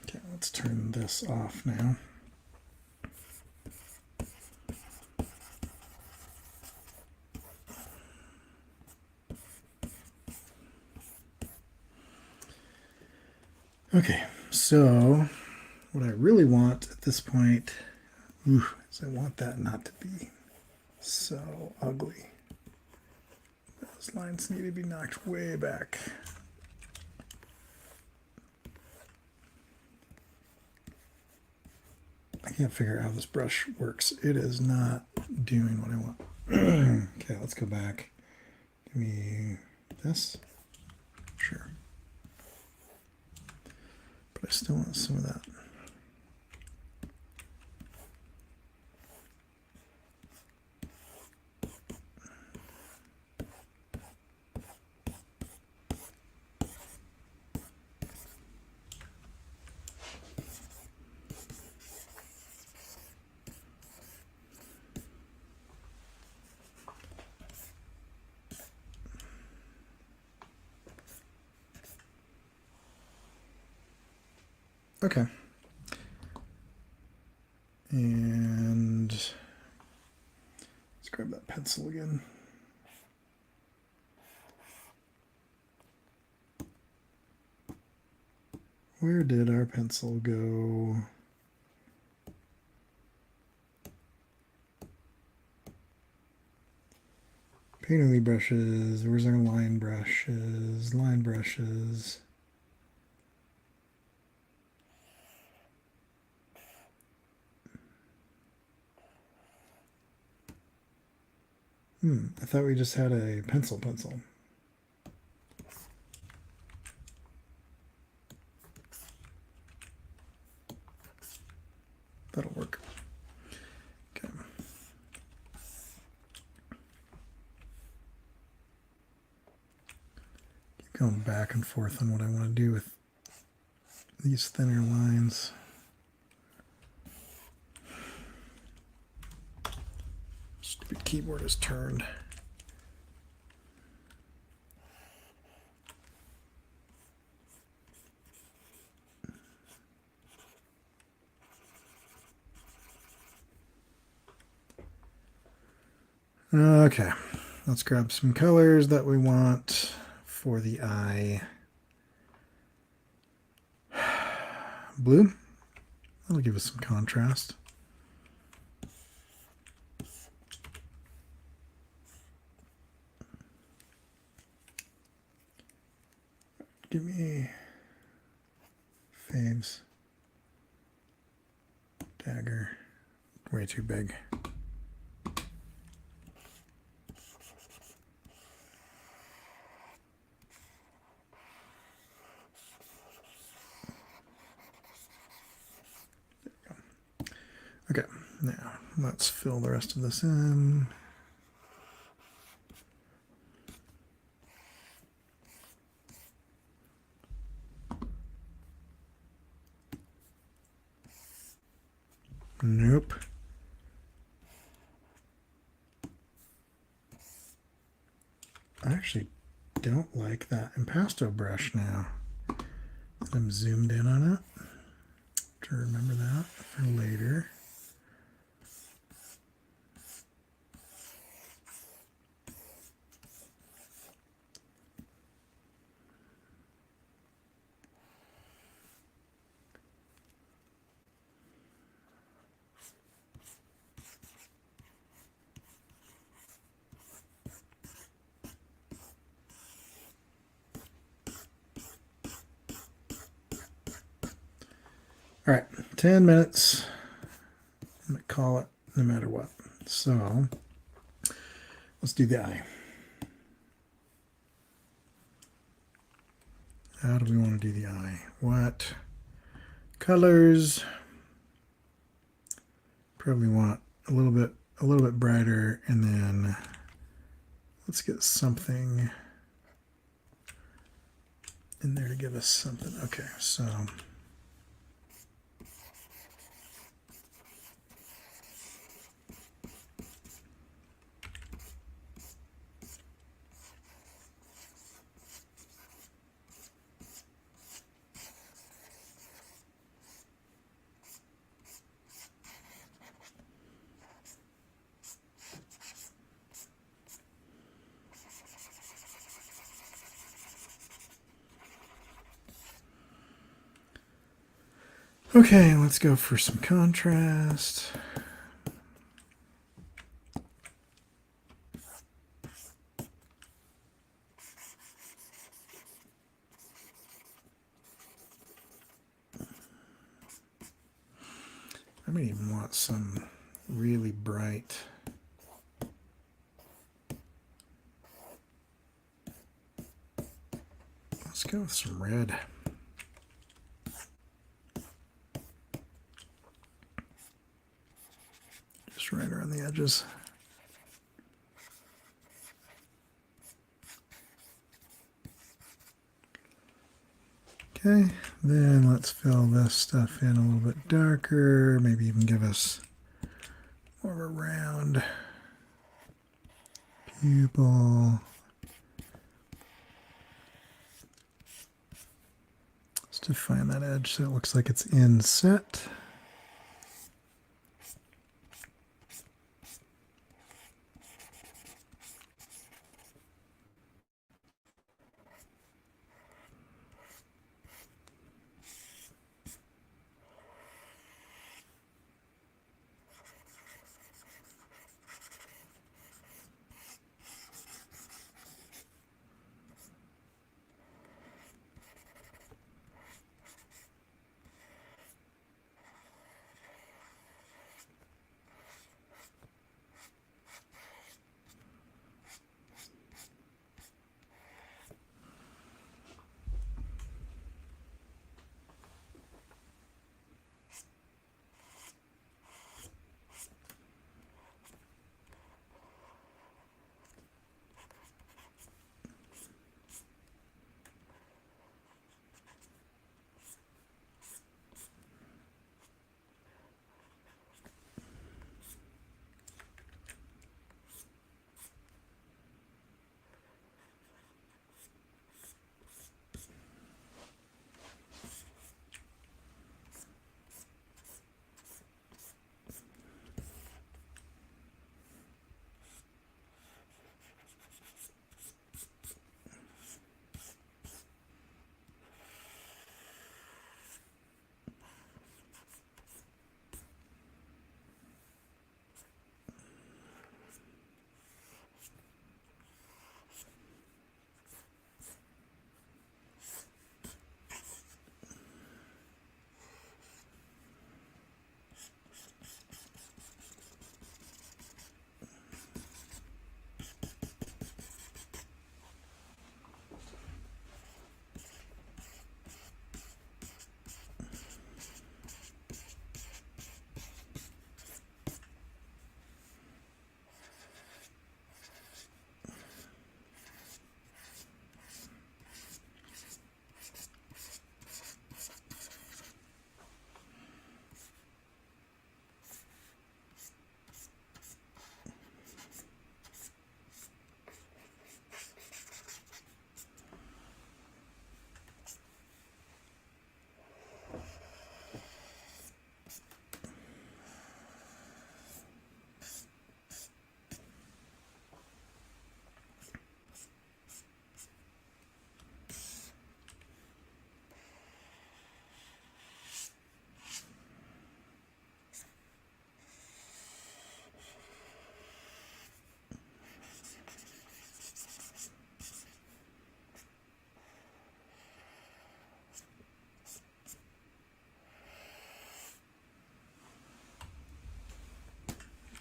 Okay, let's turn this off now. Okay, so what I really want at this point is I want that not to be so ugly. Those lines need to be knocked way back. I can't figure out how this brush works. It is not doing what I want. Okay, let's go back. Give me this. Sure. But I still want some of that. Okay. And let's grab that pencil again. Where did our pencil go? Painterly brushes. Where's our line brushes? Line brushes. I thought we just had a pencil. That'll work. Okay. Keep going back and forth on what I want to do with these thinner lines. Stupid keyboard is turned. Okay, let's grab some colors that we want for the eye. Blue, that'll give us some contrast. Give me faves. Dagger, way too big. Okay, now let's fill the rest of this in. Nope. I actually don't like that impasto brush now. I'm zoomed in on it. To remember that for later. All right, 10 minutes. I'm going to call it no matter what. So let's do the eye. How do we want to do the eye? What colors? Probably want a little bit a little bit brighter, and then let's get something in there to give us something. Okay, so okay, let's go for some contrast. I might even want some really bright. Let's go with some red. Just right around the edges. Okay, then let's fill this stuff in a little bit darker, maybe even give us more of a round pupil. Let's define that edge so it looks like it's inset.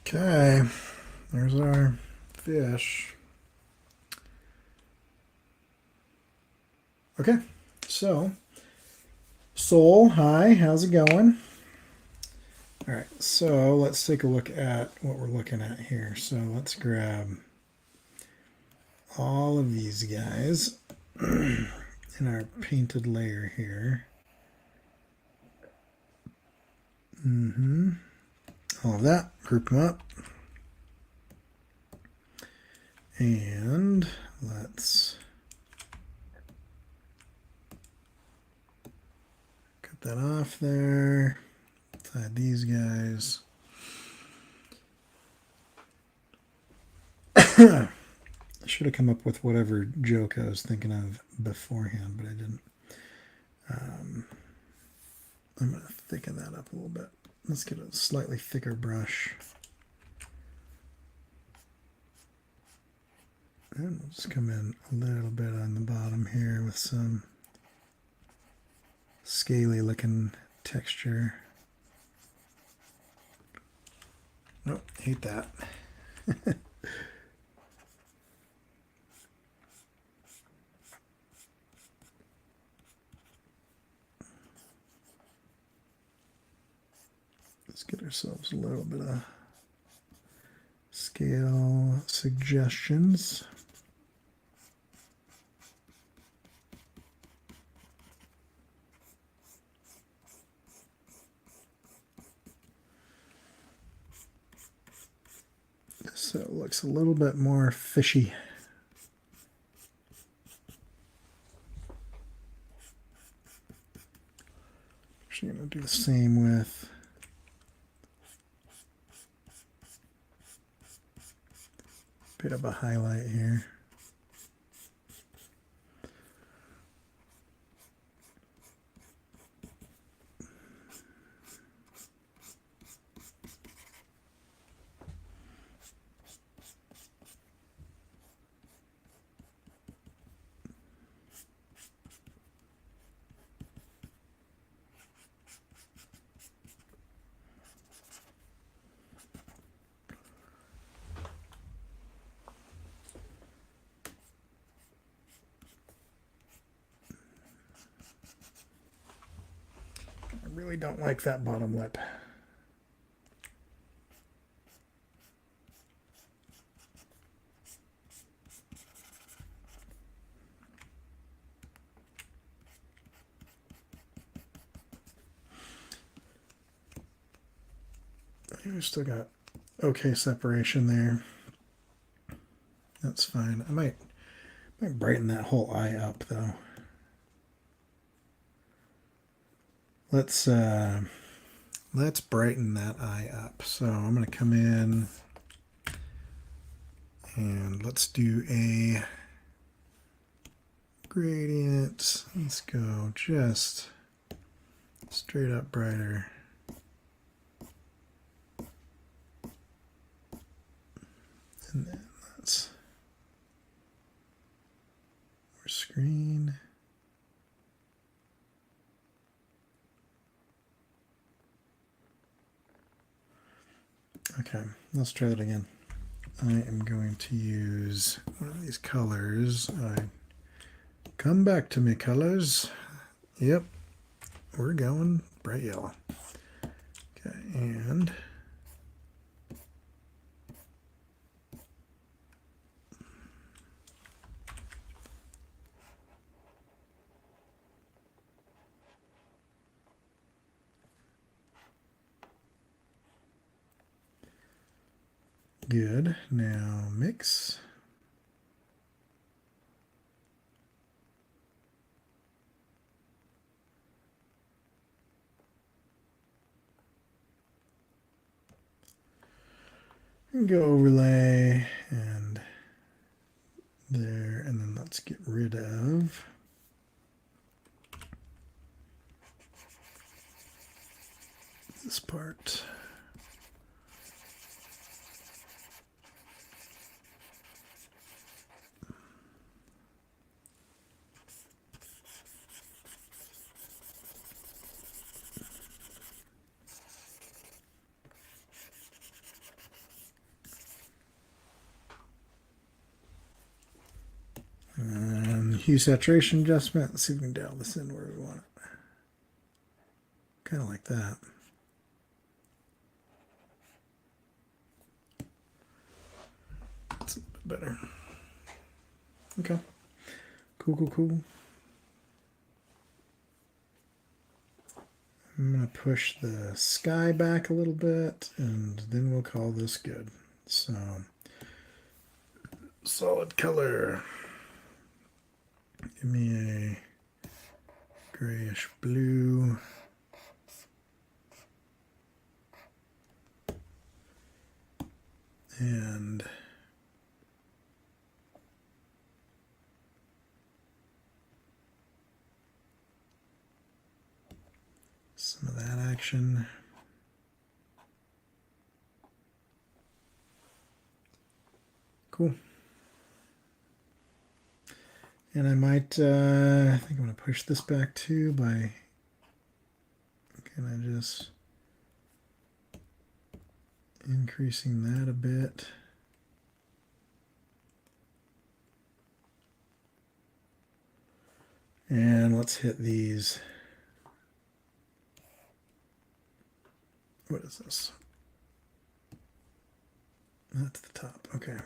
Okay, there's our fish. Okay, so Soul, hi, how's it going? All right, so let's take a look at what we're looking at here. So let's grab all of these guys in our painted layer here. All of that, group them up. And let's cut that off there. Let's add these guys. I should have come up with whatever joke I was thinking of beforehand, but I didn't. I'm going to thicken that up a little bit. Let's get a slightly thicker brush. And we'll just come in a little bit on the bottom here with some scaly looking texture. Nope, hate that. Let's get ourselves a little bit of scale suggestions. So it looks a little bit more fishy. Actually going to do the same with a bit of a highlight here. I really don't like that bottom lip. I've still got okay separation there. That's fine. I might brighten that whole eye up though. Let's brighten that eye up. So I'm going to come in and let's do a gradient. Let's go just straight up brighter. And then let's more screen. Okay, let's try that again. I am going to use one of these colors. Come back to me, colors. Yep, we're going bright yellow. Okay, and good. Now mix. And go overlay and there, and then let's get rid of this part. And hue saturation adjustment. Let's see if we can dial this in where we want it. Kind of like that. better. Okay. Cool. I'm going to push the sky back a little bit, and then we'll call this good. So, solid color. Give me a grayish blue. And some of that action. Cool. And I might, I think I'm going to push this back too by, can I just increasing that a bit. And let's hit these. What is this? That's the top. Okay.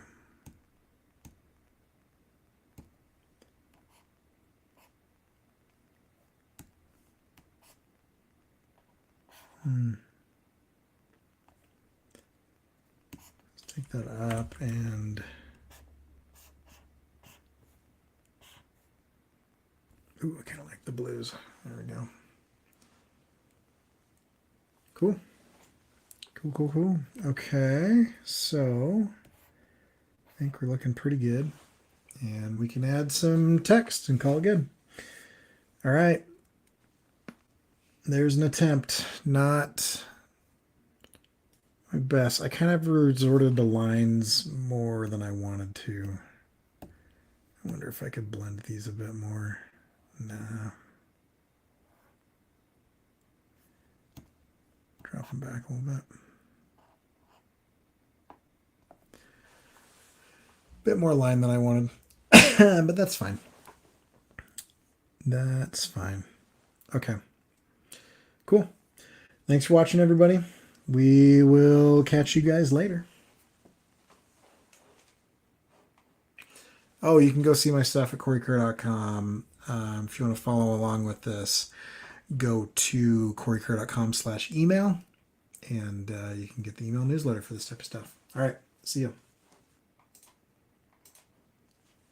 Let's take that up and ooh, I kind of like the blues. There we go. Cool. Cool. Okay, so I think we're looking pretty good. And we can add some text and call it good. All right. There's an attempt. Not my best. I kind of resorted to lines more than I wanted to. I wonder if I could blend these a bit more. Nah. Drop them back a little bit. Bit more line than I wanted. But that's fine. That's fine. Okay. Cool. Thanks for watching, everybody. We will catch you guys later. Oh, you can go see my stuff at corykerr.com. If you want to follow along with this, go to corykerr.com/email, and you can get the email newsletter for this type of stuff. All right. See you.